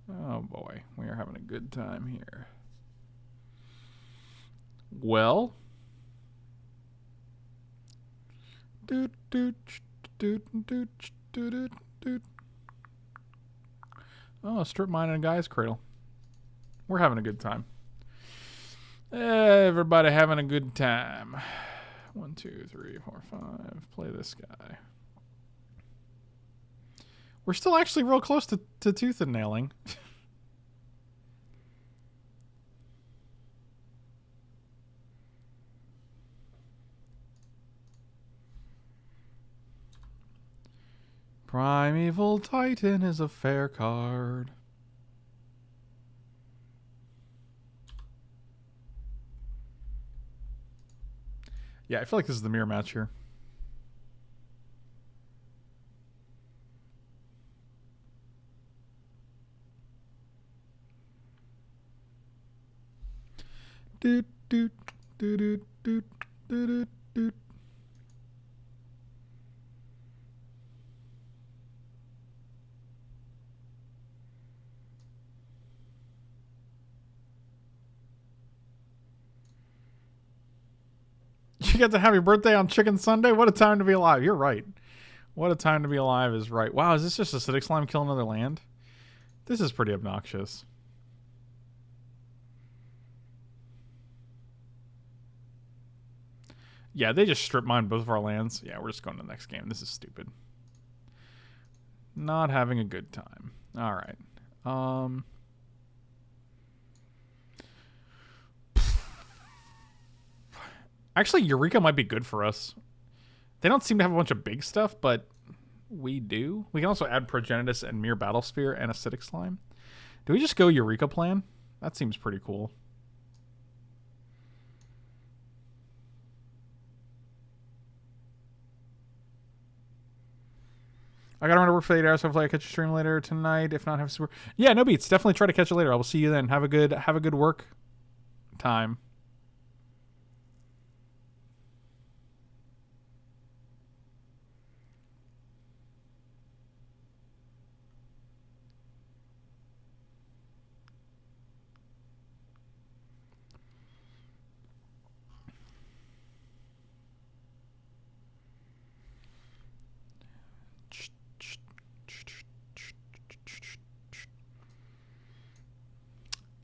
S1: Oh boy, we are having a good time here. Well... Oh, strip mine and a guy's cradle. We're having a good time. Everybody having a good time. 1, 2, 3, 4, 5. Play this guy. We're still actually real close to tooth and nailing. Primeval Titan is a fair card. Yeah, I feel like this is the mirror match here. Doot, doot, doot, doot, doot, doot, doot. You get to have your birthday on Chicken Sunday? What a time to be alive. You're right. What a time to be alive is right. Wow, is this just acidic slime kill another land? This is pretty obnoxious. Yeah, they just strip mine both of our lands. Yeah, we're just going to the next game. This is stupid. Not having a good time. All right. Actually, Eureka might be good for us. They don't seem to have a bunch of big stuff, but we do. We can also add Progenitus and Mere Battlesphere and Acidic Slime. Do we just go Eureka plan? That seems pretty cool. I gotta run to work for 8 hours. Hopefully I catch a stream later tonight. If not, have super. Yeah, no beats. Definitely try to catch it later. I will see you then. Have a good work time.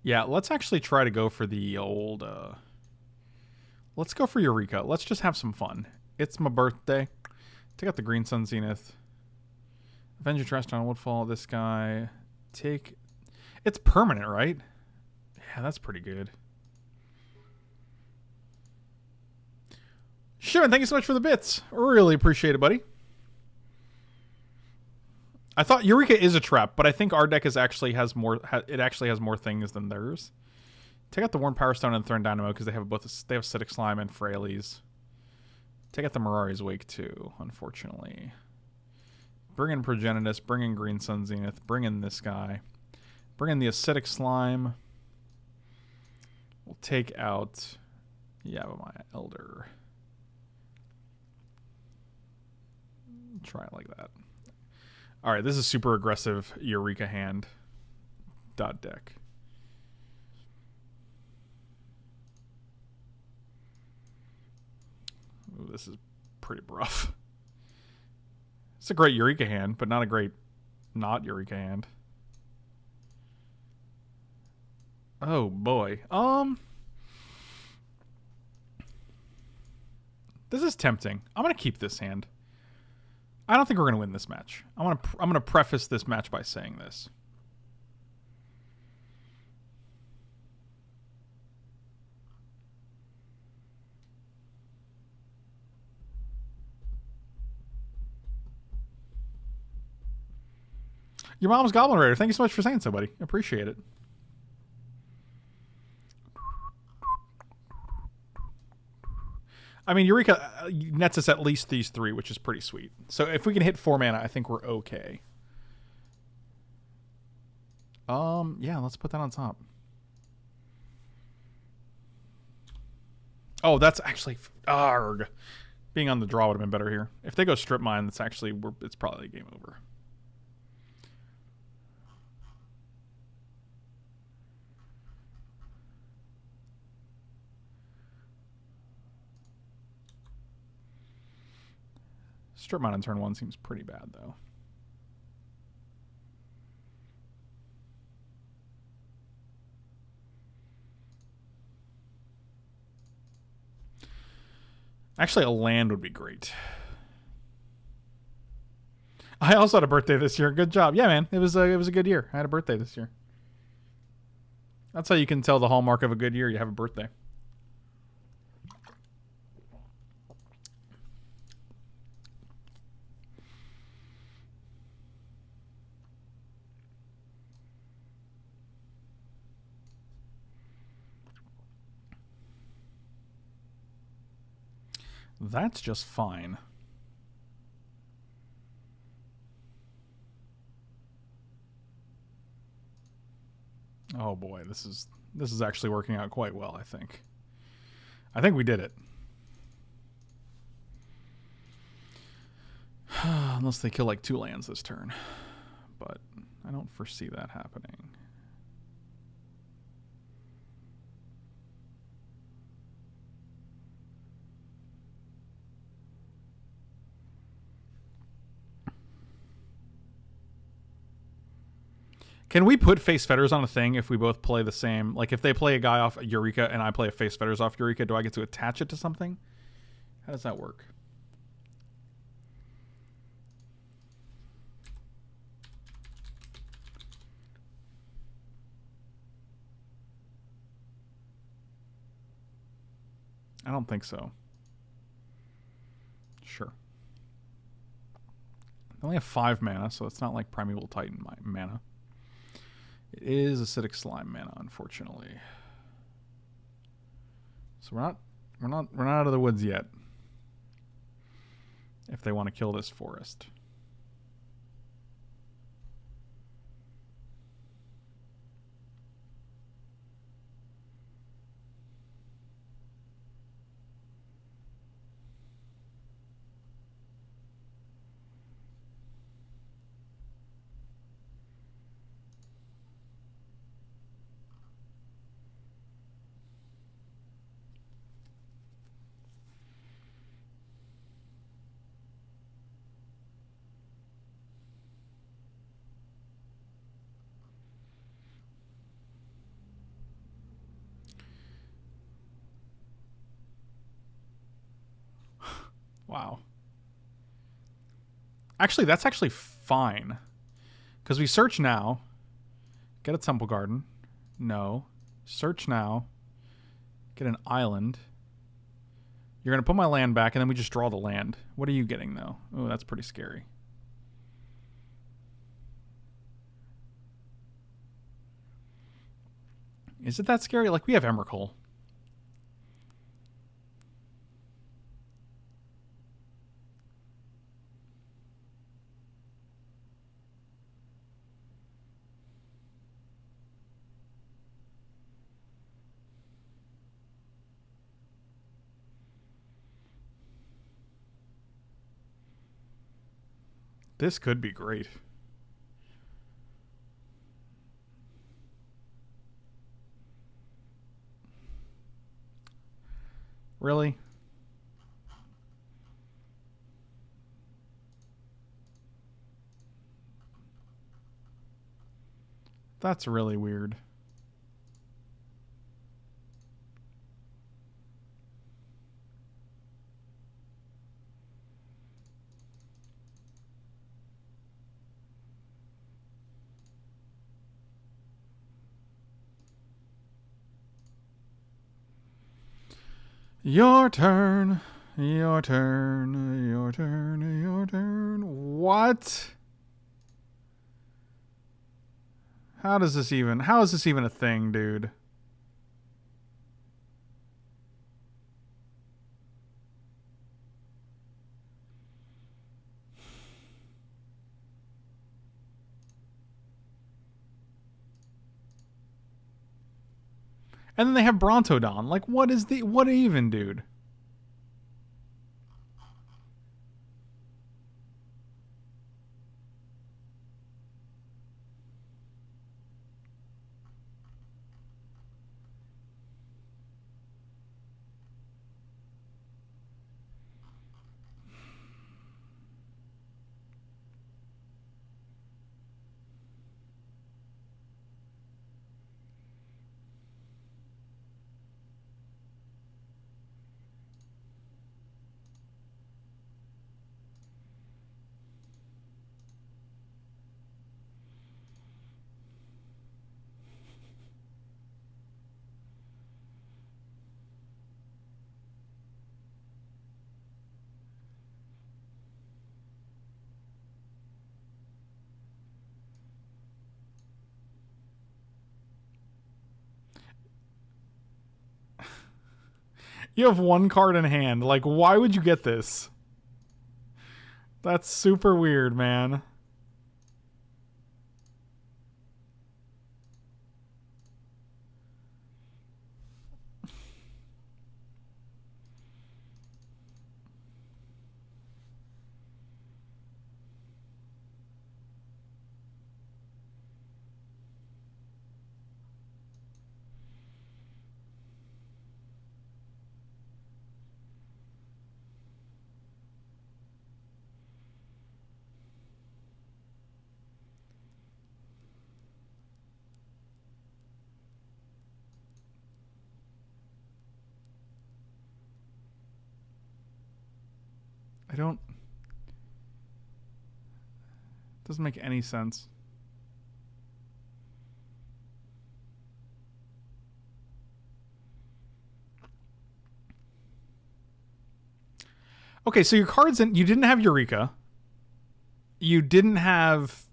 S1: Yeah, let's actually try to go for the old... let's go for Eureka. Let's just have some fun. It's my birthday. Take out the Green Sun Zenith. Avenge your Trust on Woodfall. This guy. Take... It's permanent, right? Yeah, that's pretty good. Shimon, thank you so much for the bits. Really appreciate it, buddy. I thought Eureka is a trap, but I think our deck is actually has more. It actually has more things than theirs. Take out the Worn Power Stone and Thorn Dynamo because they have both. They have Acidic Slime and Frailes. Take out the Mirari's Wake too. Unfortunately, bring in Progenitus. Bring in Green Sun Zenith. Bring in this guy. Bring in the Acidic Slime. We'll take out Yavimaya Elder. Try it like that. All right, this is super aggressive Eureka hand. Dot deck. Ooh, this is pretty rough. It's a great Eureka hand, but not a great not Eureka hand. Oh boy. This is tempting. I'm gonna keep this hand. I don't think we're going to win this match. I'm going to preface this match by saying this. Your mom's Goblin Raider. Thank you so much for saying so, buddy. Appreciate it. I mean, Eureka nets us at least these 3, which is pretty sweet. So if we can hit 4 mana, I think we're okay. Yeah, let's put that on top. Oh, that's actually... Arg. Being on the draw would have been better here. If they go Strip Mine, that's actually... It's probably game over. Strip Mine on turn 1 seems pretty bad, though. Actually, a land would be great. I also had a birthday this year. Good job. Yeah, man. It was a good year. I had a birthday this year. That's how you can tell the hallmark of a good year. You have a birthday. That's just fine. Oh boy, this is actually working out quite well, I think. I think we did it. Unless they kill like 2 lands this turn. But I don't foresee that happening. Can we put Face Fetters on a thing if we both play the same? Like, if they play a guy off Eureka and I play a Face Fetters off Eureka, do I get to attach it to something? How does that work? I don't think so. Sure. They only have 5 mana, so it's not like Primeval Titan mana. It is Acidic Slime mana, unfortunately. So we're not out of the woods yet. If they want to kill this forest. Wow. Actually, that's actually fine. Because we search now. Get a temple garden. No. Search now. Get an island. You're going to put my land back, and then we just draw the land. What are you getting, though? Oh, that's pretty scary. Is it that scary? Like, we have Emrakul. This could be great. Really? That's really weird. Your turn. Your turn. Your turn. Your turn. What? How is this even a thing, dude? And then they have Brontodon. Like, what even, dude? You have one card in hand. Like, why would you get this? That's super weird, man. I don't... Doesn't make any sense. Okay, so your cards in... You didn't have Eureka. You didn't have...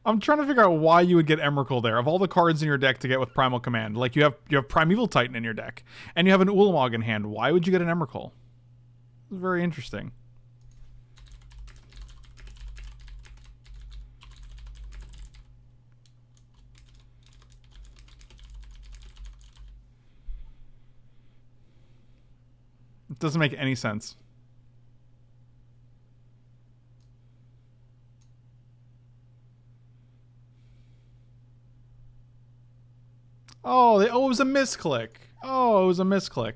S1: I'm trying to figure out why you would get Emrakul there. Of all the cards in your deck to get with Primal Command, like you have Primeval Titan in your deck, and you have an Ulamog in hand. Why would you get an Emrakul? It's very interesting. It doesn't make any sense. Oh, it was a misclick. Oh, it was a misclick.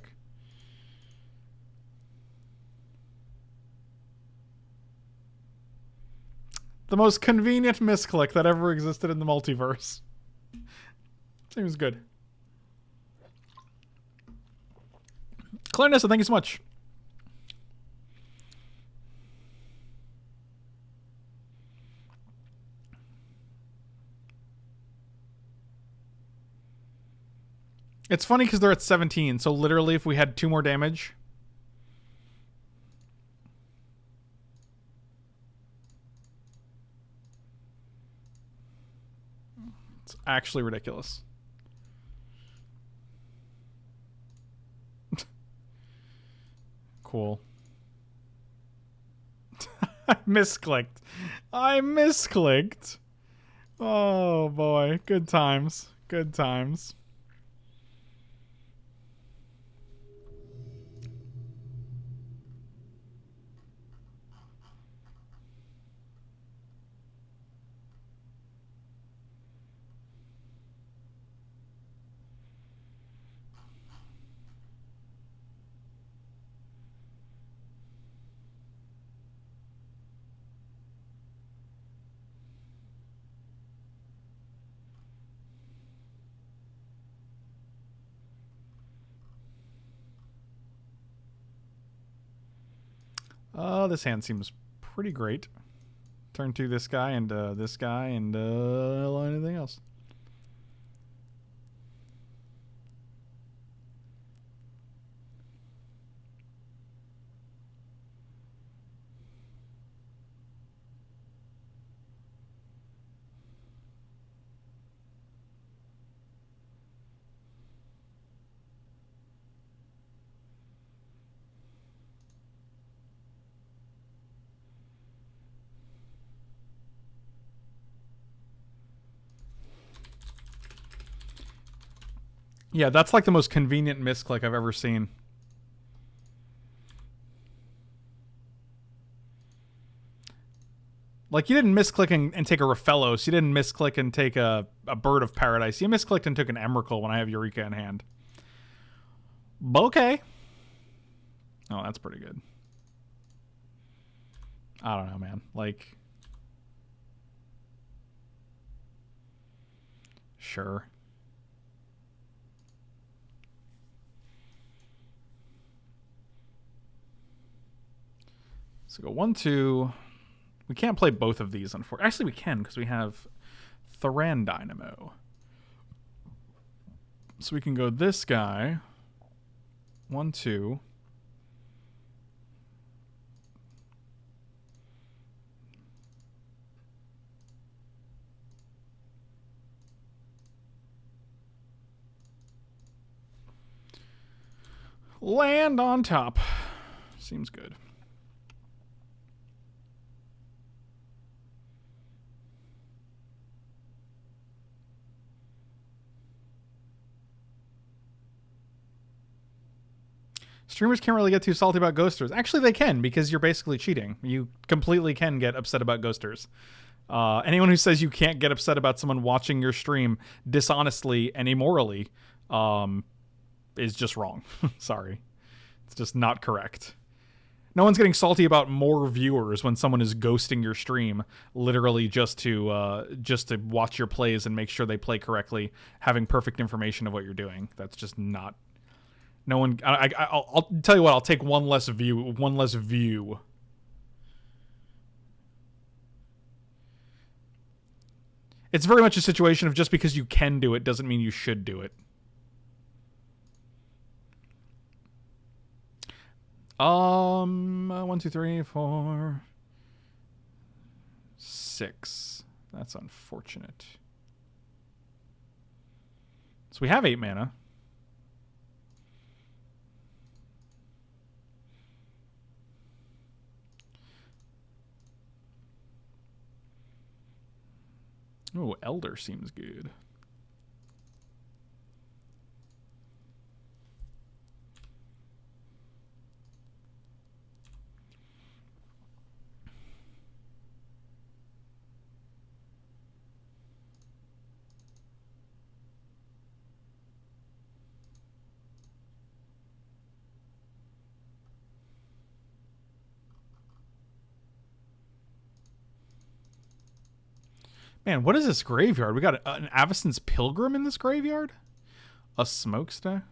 S1: The most convenient misclick that ever existed in the multiverse. Seems good. Clarnessa, thank you so much. It's funny because they're at 17, so literally if we had 2 more damage... It's actually ridiculous. Cool. I misclicked. I misclicked. Oh boy. Good times. Good times. This hand seems pretty great. Turn to this guy and anything else. Yeah, that's like the most convenient misclick I've ever seen. Like, you didn't misclick and take a Raphellos. You didn't misclick and take a Bird of Paradise. You misclicked and took an Emrakul when I have Eureka in hand. Okay. Oh, that's pretty good. I don't know, man. Like... Sure. So go 1, 2... We can't play both of these, unfortunately. Actually, we can, because we have Thoran Dynamo. So we can go this guy. 1, 2. Land on top. Seems good. Streamers can't really get too salty about ghosters. Actually, they can, because you're basically cheating. You completely can get upset about ghosters. Anyone who says you can't get upset about someone watching your stream dishonestly and immorally is just wrong. Sorry. It's just not correct. No one's getting salty about more viewers when someone is ghosting your stream, literally just to watch your plays and make sure they play correctly, having perfect information of what you're doing. That's just not... No one... I'll tell you what, I'll take one less view. It's very much a situation of just because you can do it doesn't mean you should do it. 1, 2, 3, 4, 6. That's unfortunate. So we have 8 mana. Oh, Elder seems good. Man, what is this graveyard? We got an Avacyn's Pilgrim in this graveyard? A smokestack?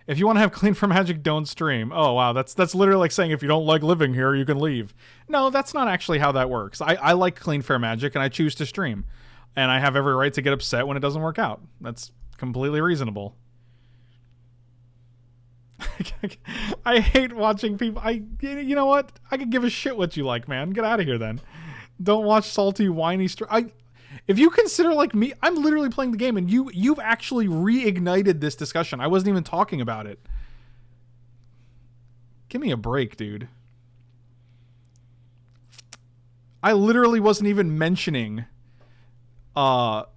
S1: If you want to have clean for magic, don't stream. Oh, wow. That's literally like saying if you don't like living here, you can leave. No, that's not actually how that works. I like clean fair magic, and I choose to stream. And I have every right to get upset when it doesn't work out. That's completely reasonable. I hate watching people. You know what? I could give a shit what you like, man. Get out of here then. Don't watch salty, whiny if you consider like me, I'm literally playing the game, and you've actually reignited this discussion. I wasn't even talking about it. Give me a break, dude. I literally wasn't even mentioning the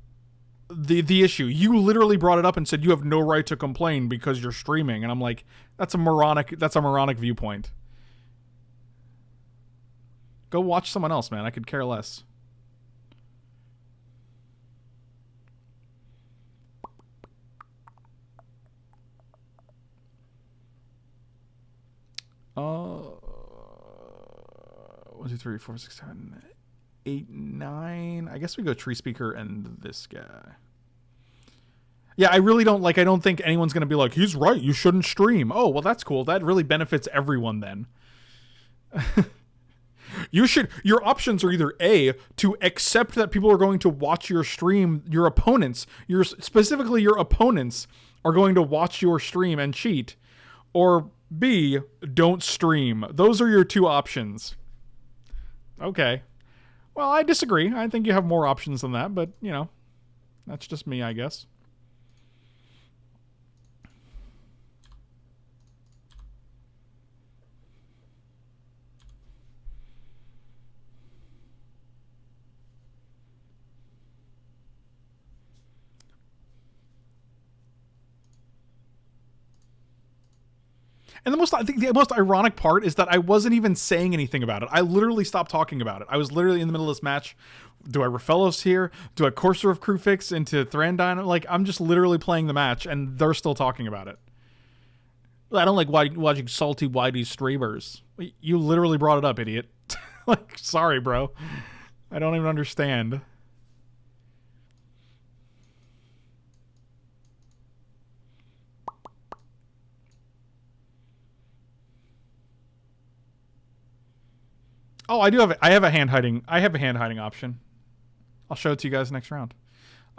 S1: issue. You literally brought it up and said you have no right to complain because you're streaming, and I'm like, that's a moronic viewpoint. Go watch someone else, man. I could care less. One, 2, 3, 4, 6, 7, 8, 9. I guess we go Tree Speaker and this guy. Yeah, I really don't like. I don't think anyone's gonna be like, he's right. You shouldn't stream. Oh, well, that's cool. That really benefits everyone then. Your options are either A, to accept that people are going to watch your stream, your opponents are going to watch your stream and cheat, or B, don't stream. Those are your two options. Okay. Well, I disagree. I think you have more options than that, but, you know, that's just me, I guess. And I think the most ironic part is that I wasn't even saying anything about it. I literally stopped talking about it. I was literally in the middle of this match. Do I Raphaelos here? Do I Courser of Crufix into Thrandyne? Like, I'm just literally playing the match, and they're still talking about it. I don't like watching salty whitey streamers. You literally brought it up, idiot. Like, sorry, bro. I don't even understand. Oh, I have a hand hiding option. I'll show it to you guys next round.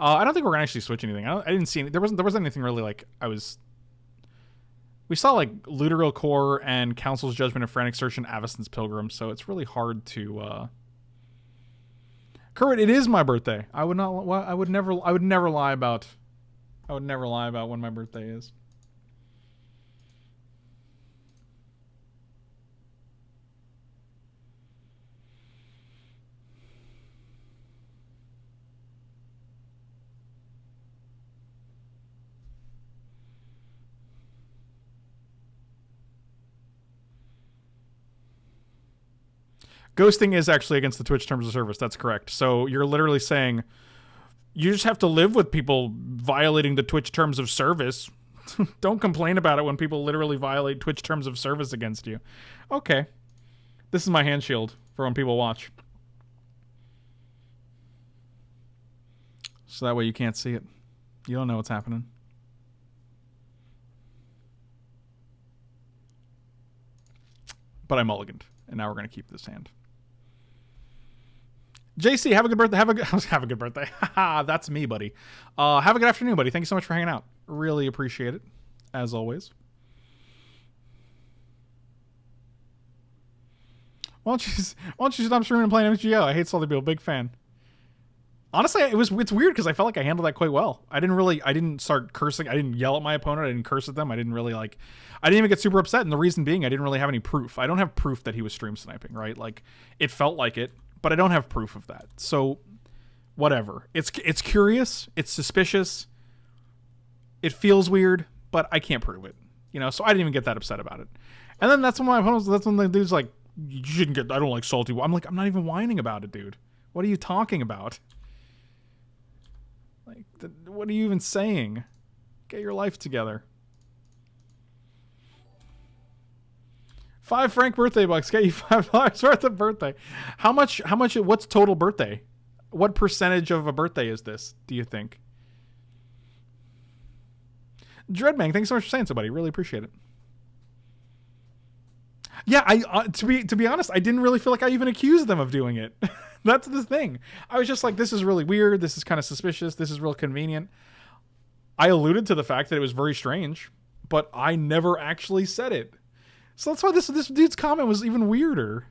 S1: I don't think we're gonna actually switch anything. I didn't see any, there wasn't anything really like we saw like Luteral Core and Council's Judgment and Frantic Search and Avacyn's Pilgrim, so it's really hard to Current, it is my birthday. I would never lie about when my birthday is. Ghosting is actually against the Twitch terms of service. That's correct. So you're literally saying you just have to live with people violating the Twitch terms of service. Don't complain about it when people literally violate Twitch terms of service against you. Okay. This is my hand shield for when people watch. So that way you can't see it. You don't know what's happening. But I mulliganed, and now we're going to keep this hand. JC, have a good birthday. Have a good birthday. That's me, buddy. Have a good afternoon, buddy. Thank you so much for hanging out. Really appreciate it, as always. Why don't you stop streaming and playing MGO? I hate salty people. Big fan. Honestly, it's weird because I felt like I handled that quite well. I didn't start cursing. I didn't yell at my opponent. I didn't curse at them. I didn't even get super upset. And the reason being, I didn't really have any proof. I don't have proof that he was stream sniping, right? Like, it felt like it, but I don't have proof of that. So, whatever. It's curious. It's suspicious. It feels weird, but I can't prove it. You know, so I didn't even get that upset about it. And then that's when the dude's like, you shouldn't get, I don't like salty. I'm like, I'm not even whining about it, dude. What are you talking about? Like, what are you even saying? Get your life together. 5 Frank birthday bucks. Get you $5 worth of birthday. How much, what's total birthday? What percentage of a birthday is this, do you think? Dreadbang, thanks so much for saying so, buddy. Really appreciate it. Yeah, to be honest, I didn't really feel like I even accused them of doing it. That's the thing. I was just like, this is really weird. This is kind of suspicious. This is real convenient. I alluded to the fact that it was very strange, but I never actually said it. So that's why this dude's comment was even weirder.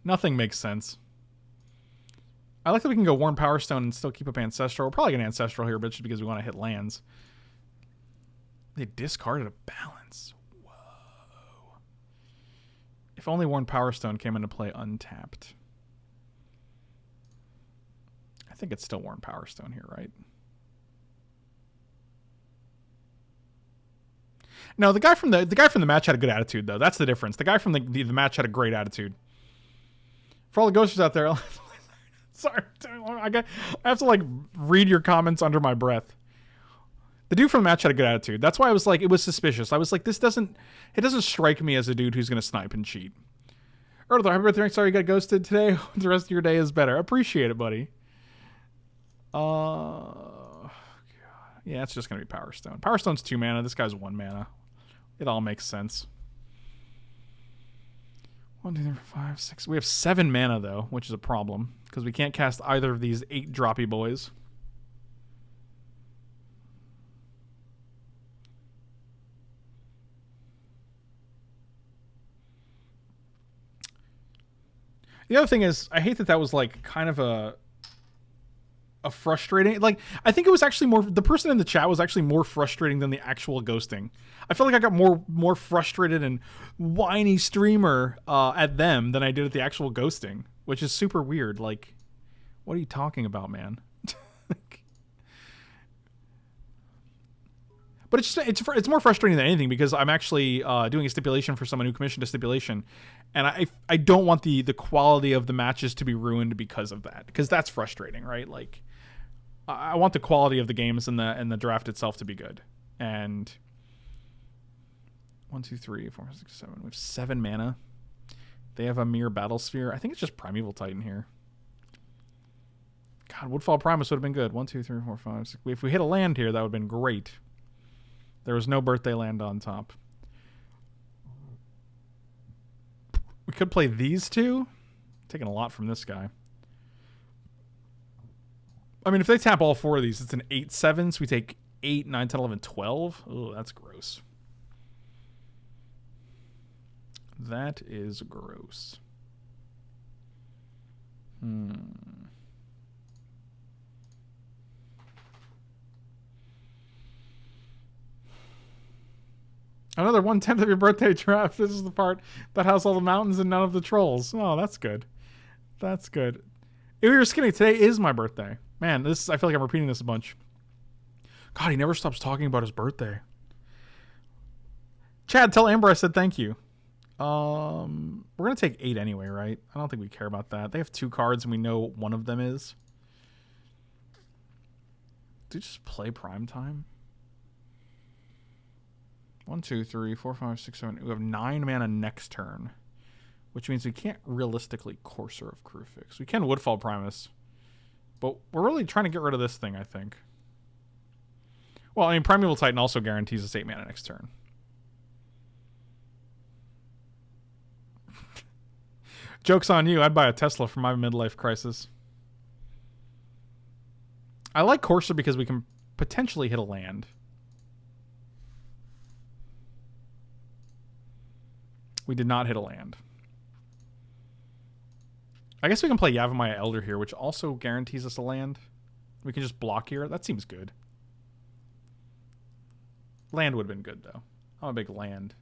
S1: Nothing makes sense. I like that we can go Worn Power Stone and still keep up Ancestral. We're probably going to Ancestral here, but just because we want to hit lands. They discarded a balance. Whoa. If only Worn Power Stone came into play untapped. I think it's still Worn Power Stone here, right? No, the guy from the match had a good attitude, though. That's the difference. The guy from the match had a great attitude. For all the ghosters out there, sorry, I have to like read your comments under my breath. The dude from the match had a good attitude. That's why I was like, it was suspicious. I was like, it doesn't strike me as a dude who's going to snipe and cheat. Happy birthday, sorry you got ghosted today. The rest of your day is better. I appreciate it, buddy. God. Yeah, it's just going to be Power Stone. Power Stone's 2 mana. This guy's 1 mana. It all makes sense. 1, 2, 3, 4, 5, 6. We have 7 mana, though, which is a problem. Because we can't cast either of these 8 droppy boys. The other thing is, I hate that was like kind of a frustrating, like, I think it was actually more, the person in the chat was actually more frustrating than the actual ghosting. I feel like I got more frustrated and whiny streamer at them than I did at the actual ghosting, which is super weird. Like, what are you talking about, man? But it's more frustrating than anything because I'm actually doing a stipulation for someone who commissioned a stipulation, and I don't want the quality of the matches to be ruined because of that, because that's frustrating, right? Like, I want the quality of the games and the draft itself to be good. And 1, 2, 3, 4, 5, 6, 7. We have 7 mana. They have a Mere Battle Sphere. I think it's just Primeval Titan here. God, Woodfall Primus would have been good. 1, 2, 3, 4, 5, 6. If we hit a land here, that would have been great. There was no birthday land on top. We could play these two. Taking a lot from this guy. I mean, if they tap all 4 of these, it's an 8/7. So we take 8, 9, 10, 11, 12. Oh, that's gross. That is gross. Another 1/10 of your birthday draft. This is the part that has all the mountains and none of the trolls. Oh, that's good. That's good. If you're skinny, today is my birthday. Man, I feel like I'm repeating this a bunch. God, he never stops talking about his birthday. Chad, tell Amber I said thank you. We're going to take 8 anyway, right? I don't think we care about that. They have 2 cards and we know what one of them is. Do you just play Primetime? 1, 2, 3, 4, 5, 6, 7. We have 9 mana next turn, which means we can't realistically Courser of Crufix. We can Woodfall Primus, but we're really trying to get rid of this thing, I think. Well, I mean, Primeval Titan also guarantees us 8 mana next turn. Joke's on you. I'd buy a Tesla for my midlife crisis. I like Courser because we can potentially hit a land. We did not hit a land. I guess we can play Yavimaya Elder here, which also guarantees us a land. We can just block here. That seems good. Land would have been good, though. I'm a big land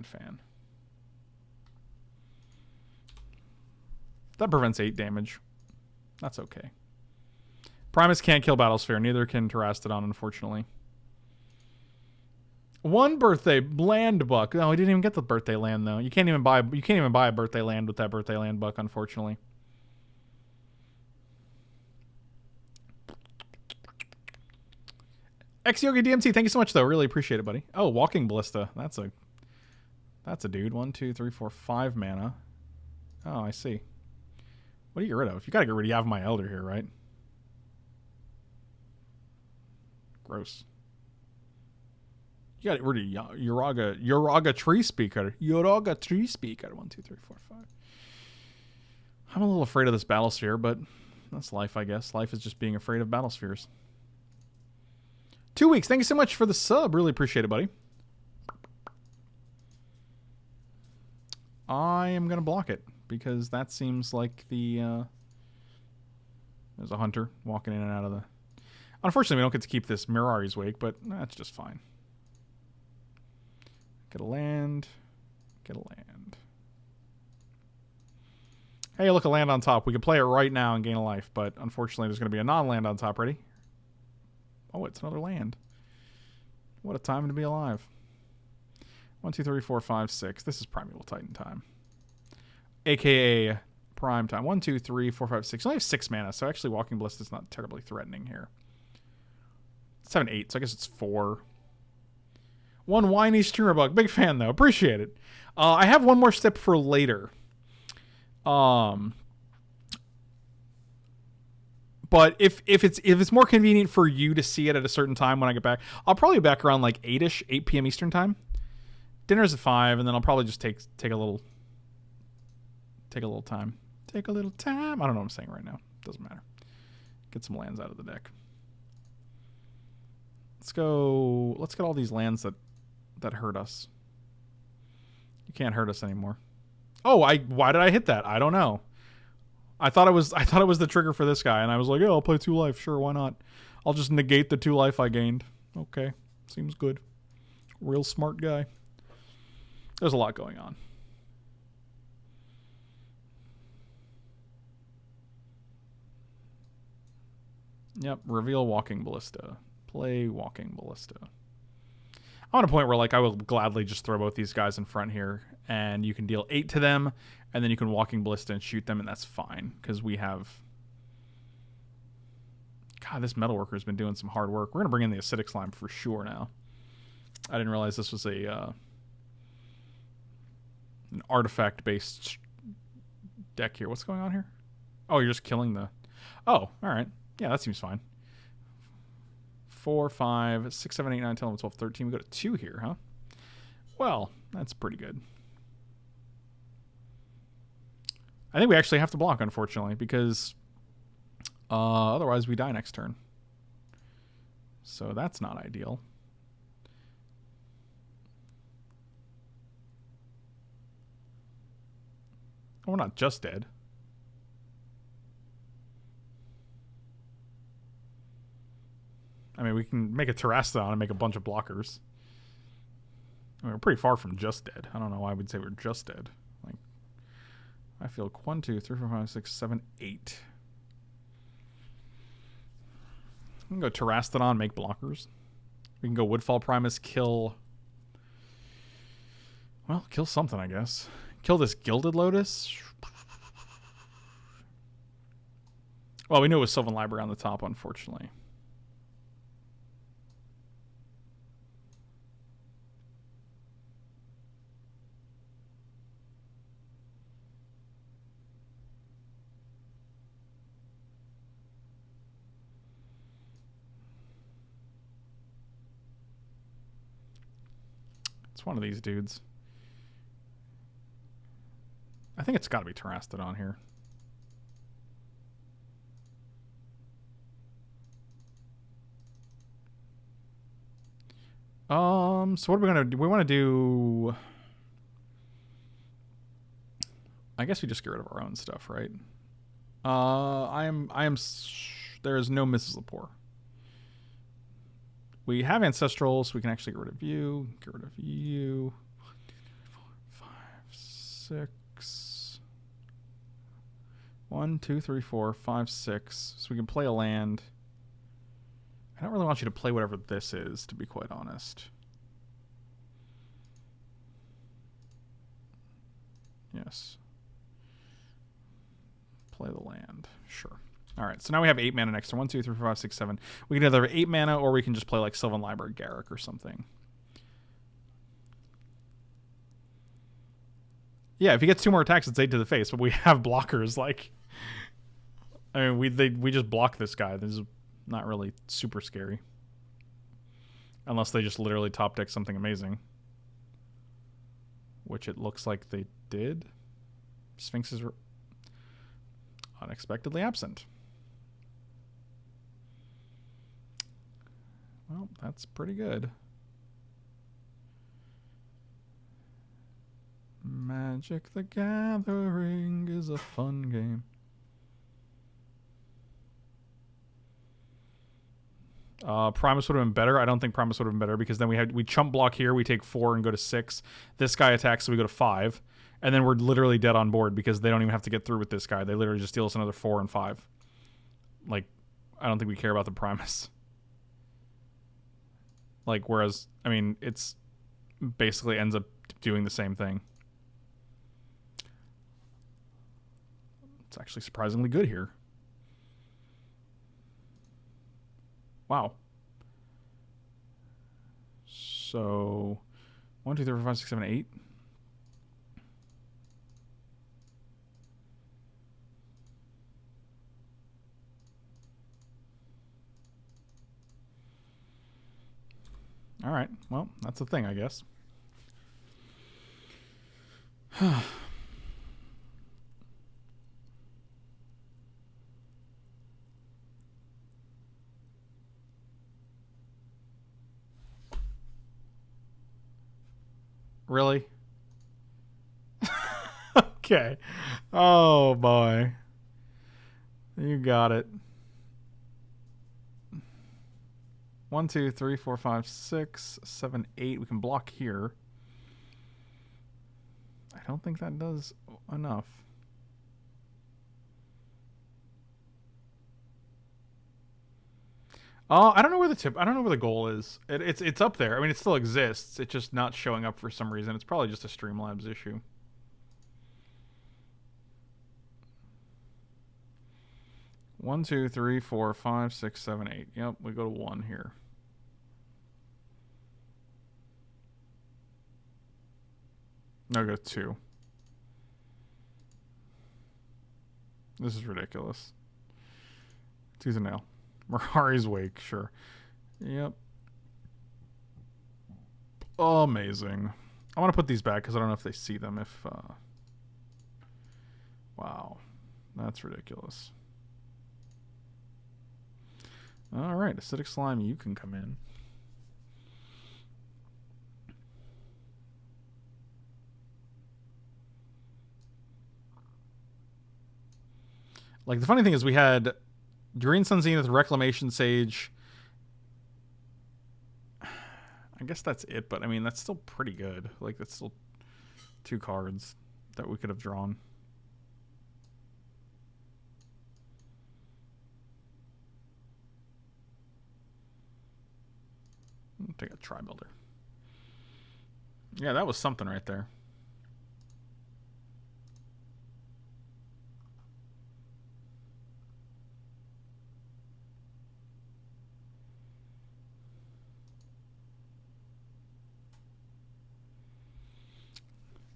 S1: fan. That prevents 8 damage. That's okay. Primus can't kill Battlesphere. Neither can Terastodon, unfortunately. 1 birthday land buck. No, he didn't even get the birthday land though. You can't even buy a birthday land with that birthday land buck, unfortunately. X Yogi DMT, thank you so much though. Really appreciate it, buddy. Oh, Walking Ballista. That's a dude. 1, 2, 3, 4, 5 mana. Oh, I see. What do you get rid of? You gotta get rid of my Elder here, right? Gross. You got rid of Uraga Tree Speaker. Uraga Tree Speaker. 1, 2, 3, 4, 5. I'm a little afraid of this Battlesphere, but that's life, I guess. Life is just being afraid of Battlespheres. 2 weeks. Thank you so much for the sub. Really appreciate it, buddy. I am going to block it because that seems like the... there's a hunter walking in and out of the... Unfortunately, we don't get to keep this Mirari's Wake, but that's just fine. Get a land. Get a land. Hey, look, a land on top. We can play it right now and gain a life, but unfortunately there's going to be a non-land on top. Ready? Oh, it's another land. What a time to be alive. 1, 2, 3, 4, 5, 6. This is Primeval Titan time. AKA prime time. 1, 2, 3, 4, 5, 6. You only have 6 mana, so actually Walking Ballista is not terribly threatening here. 7, 8, so I guess it's 4. One whiny streamer bug. Big fan, though. Appreciate it. I have one more step for later. But if it's more convenient for you to see it at a certain time when I get back, I'll probably be back around like 8-ish, 8 p.m. Eastern time. Dinner's at 5, and then I'll probably just take a little time. Take a little time. I don't know what I'm saying right now. Doesn't matter. Get some lands out of the deck. Let's go. Let's get all these lands that hurt us. You can't hurt us anymore. Oh, why did I hit that? I don't know. I thought it was the trigger for this guy, and I was like, yeah, I'll play 2 life. Sure, why not? I'll just negate the 2 life I gained. Okay, seems good. Real smart guy. There's a lot going on. Yep, reveal Walking Ballista. Play Walking Ballista. I'm at a point where like I will gladly just throw both these guys in front here, and you can deal 8 to them, and then you can Walking Ballista and shoot them, and that's fine because we have. God, this Metalworker has been doing some hard work. We're gonna bring in the Acidic Slime for sure now. I didn't realize this was an artifact-based deck here. What's going on here? Oh, you're just killing the. Oh, all right. Yeah, that seems fine. 4, 5, 6, 7, 8, 9, 10, 11, 12, 13. We go to 2 here, huh? Well, that's pretty good. I think we actually have to block, unfortunately, because otherwise we die next turn. So that's not ideal. Oh, we're not just dead. I mean, we can make a Terrastodon and make a bunch of blockers. I mean, we're pretty far from just dead. I don't know why I would say we're just dead. Like, I feel 1, 2, 3, 4, 5, 6, 7, 8. We can go Terrastodon, make blockers. We can go Woodfall Primus, kill... Well, kill something, I guess. Kill this Gilded Lotus. Well, we knew it was Sylvan Library on the top, unfortunately. It's one of these dudes. I think it's got to be Terrastodon here. So what are we gonna do? We want to do. I guess we just get rid of our own stuff, right? I am. There is no Mrs. Lepore. We have Ancestral, so we can actually get rid of you. Get rid of you. 5, 6. 1, 2, 3, 4, 5, 6. So we can play a land. I don't really want you to play whatever this is, to be quite honest. Yes. Play the land. Sure. All right, so now we have 8 mana next turn. 1, 2, 3, 4, 5, 6, 7. We can either have 8 mana or we can just play like Sylvan Library Garruk or something. Yeah, if he gets 2 more attacks, it's 8 to the face, but we have blockers. Like, I mean, we just block this guy. This is not really super scary. Unless they just literally top deck something amazing. Which it looks like they did. Sphinx is unexpectedly absent. Well, that's pretty good. Magic the Gathering is a fun game. Primus would have been better. I don't think Primus would have been better because then we chump block here. We take 4 and go to 6. This guy attacks, so we go to 5. And then we're literally dead on board because they don't even have to get through with this guy. They literally just deal us another 4 and 5. Like, I don't think we care about the Primus. Like, whereas, I mean, it's basically ends up doing the same thing. It's actually surprisingly good here. Wow. So 1, 2, 3, 4, 5, 6, 7, 8. All right. Well, that's the thing, I guess. Really? Okay. Oh, boy. You got it. 1, 2, 3, 4, 5, 6, 7, 8. We can block here. I don't think that does enough. I don't know where the goal is. It's up there. I mean, it still exists. It's just not showing up for some reason. It's probably just a Streamlabs issue. One, 2, 3, 4, 5, 6, 7, 8. Yep, we go to 1 here. No, go 2. This is ridiculous. Tooth and nail. Merhari's Wake, sure. Yep. Oh, amazing. I want to put these back because I don't know if they see them. Wow. That's ridiculous. All right, Acidic Slime, you can come in. Like, the funny thing is we had Green Sun Zenith, Reclamation Sage. I guess that's it, but I mean, that's still pretty good. Like, that's still 2 cards that we could have drawn. Take a Tri-Builder. Yeah, that was something right there.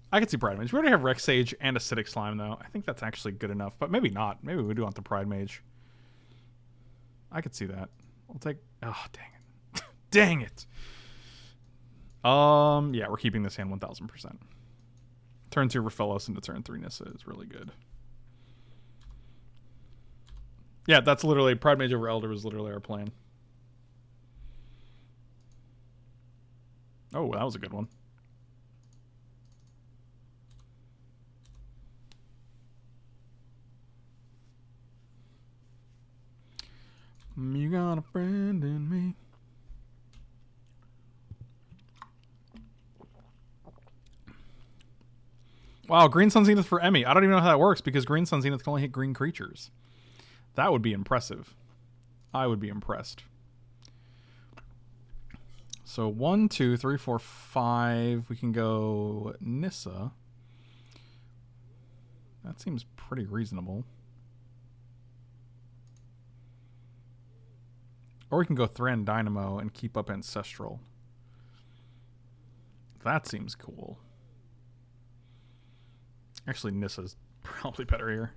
S1: I could see Pride Mage. We already have Rex Sage and Acidic Slime, though. I think that's actually good enough, but maybe not. Maybe we do want the Pride Mage. I could see that. We'll take... Oh, dang it. Dang it! Yeah, we're keeping this hand 1000%. Turn 2 Raphaelos into turn 3 Nissa is really good. Yeah, that's literally... Pride Mage over Elder was literally our plan. Oh, that was a good one. You got a friend in me. Wow, Green Sun Zenith for Emmy. I don't even know how that works because Green Sun Zenith can only hit green creatures. That would be impressive. I would be impressed. So 1, 2, 3, 4, 5. We can go Nissa. That seems pretty reasonable. Or we can go Thran Dynamo and keep up Ancestral. That seems cool. Actually, Nissa's probably better here.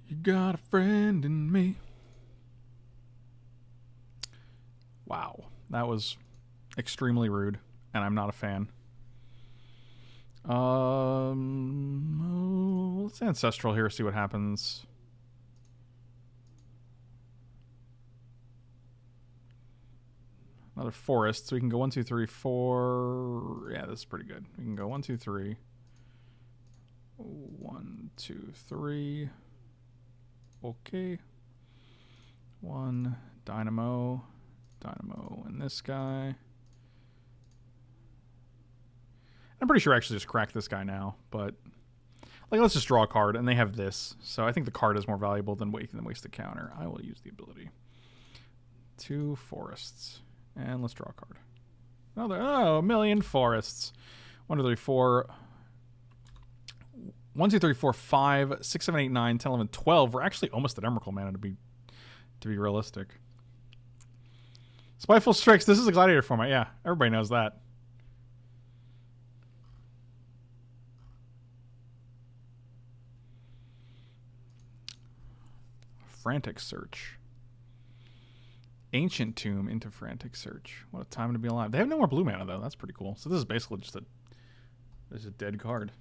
S1: You got a friend in me. Wow, that was extremely rude, and I'm not a fan. Let's Ancestral here, see what happens. Another forest, so we can go 1, 2, 3, 4. Yeah, this is pretty good. We can go 1, 2, 3. 1, 2, 3. Okay. 1 Dynamo. Dynamo and this guy. I'm pretty sure I actually just cracked this guy now, but like let's just draw a card, and they have this, so I think the card is more valuable than waste the counter. I will use the ability. 2 forests, and let's draw a card. Oh, a million forests. 1, 2, 3, 4. 1, 2, 3, 4, 5, 6, 7, 8, 9, 10, 11, 12. We're actually almost at Emrakul mana to be realistic. Spiteful Strix. This is a gladiator format. Yeah, everybody knows that. Frantic Search. Ancient Tomb into Frantic Search. What a time to be alive. They have no more blue mana though. That's pretty cool. So this is basically just a dead card.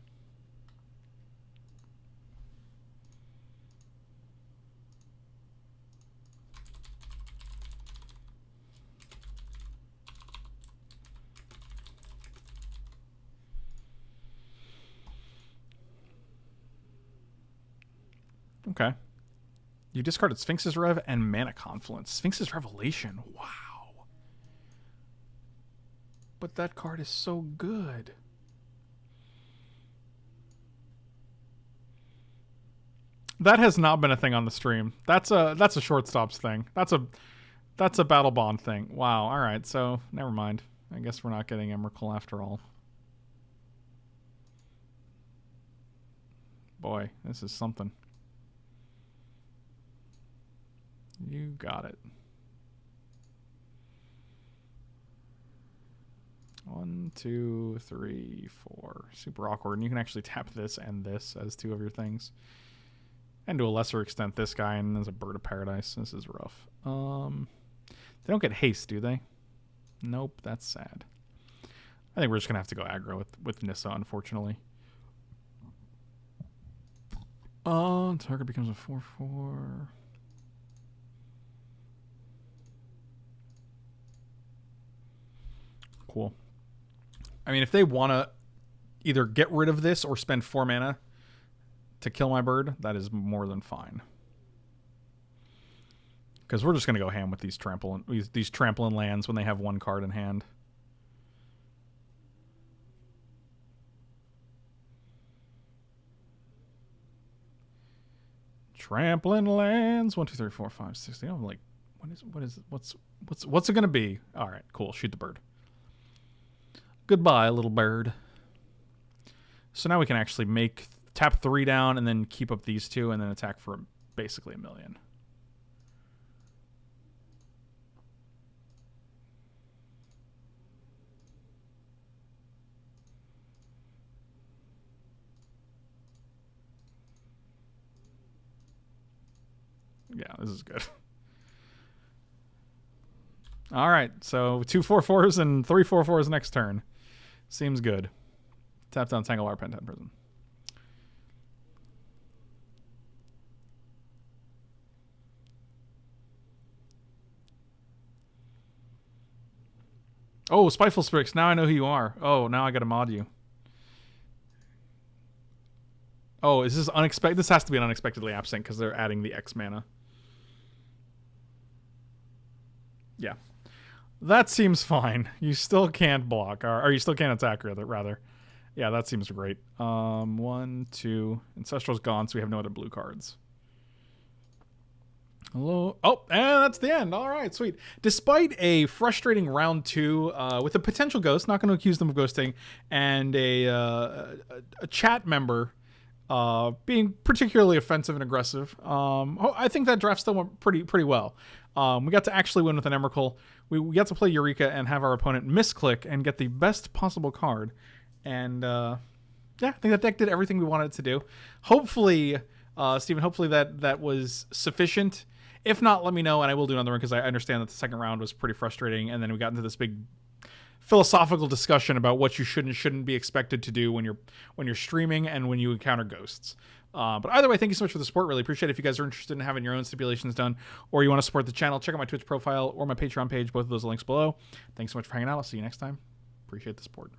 S1: Okay. You discarded Sphinx's Rev and Mana Confluence. Sphinx's Revelation. Wow. But that card is so good. That has not been a thing on the stream. That's a shortstops thing. That's a Battle Bond thing. Wow. All right. So never mind. I guess we're not getting Emrakul after all. Boy, this is something. You got it. 1, 2, 3, 4. Super awkward. And you can actually tap this and this as 2 of your things. And to a lesser extent, this guy, and there's a Bird of Paradise. This is rough. They don't get haste, do they? Nope, that's sad. I think we're just going to have to go aggro with Nissa, unfortunately. Target becomes a 4/4. Cool. I mean, if they want to either get rid of this or spend 4 mana to kill my bird, that is more than fine. Because we're just going to go ham with these trampling lands when they have 1 card in hand. Trampling lands. 1, 2, 3, 4, 5, 6. They don't like. What's it gonna be? All right, cool. Shoot the bird. Goodbye, little bird. So now we can actually tap 3 down and then keep up these 2 and then attack for basically 1 million. Yeah, this is good. All right, so 2 4/4s and 3 4/4s next turn. Seems good. Tap down Tanglewire Pentent Prison. Oh, Spiteful Strix. Now I know who you are. Oh, now I gotta mod you. Oh, is this unexpected? This has to be an unexpectedly absent because they're adding the X mana. Yeah. That seems fine. You still can't block, or you still can't attack, rather. Yeah, that seems great. 1, 2. Ancestral's gone, so we have no other blue cards. Hello. Oh, and that's the end. All right, sweet. Despite a frustrating round 2 with a potential ghost, not going to accuse them of ghosting, and a chat member being particularly offensive and aggressive, I think that draft still went pretty well. We got to actually win with an Emrakul. We got to play Eureka and have our opponent misclick and get the best possible card. And yeah, I think that deck did everything we wanted it to do. Hopefully, Steven, hopefully that was sufficient. If not, let me know, and I will do another one, because I understand that the second round was pretty frustrating, and then we got into this big philosophical discussion about what you should and shouldn't be expected to do when you're streaming and when you encounter ghosts. But either way, thank you so much for the support. Really appreciate it. If you guys are interested in having your own stipulations done, or you want to support the channel, check out my Twitch profile or my Patreon page. Both of those links below. Thanks so much for hanging out. I'll see you next time. Appreciate the support.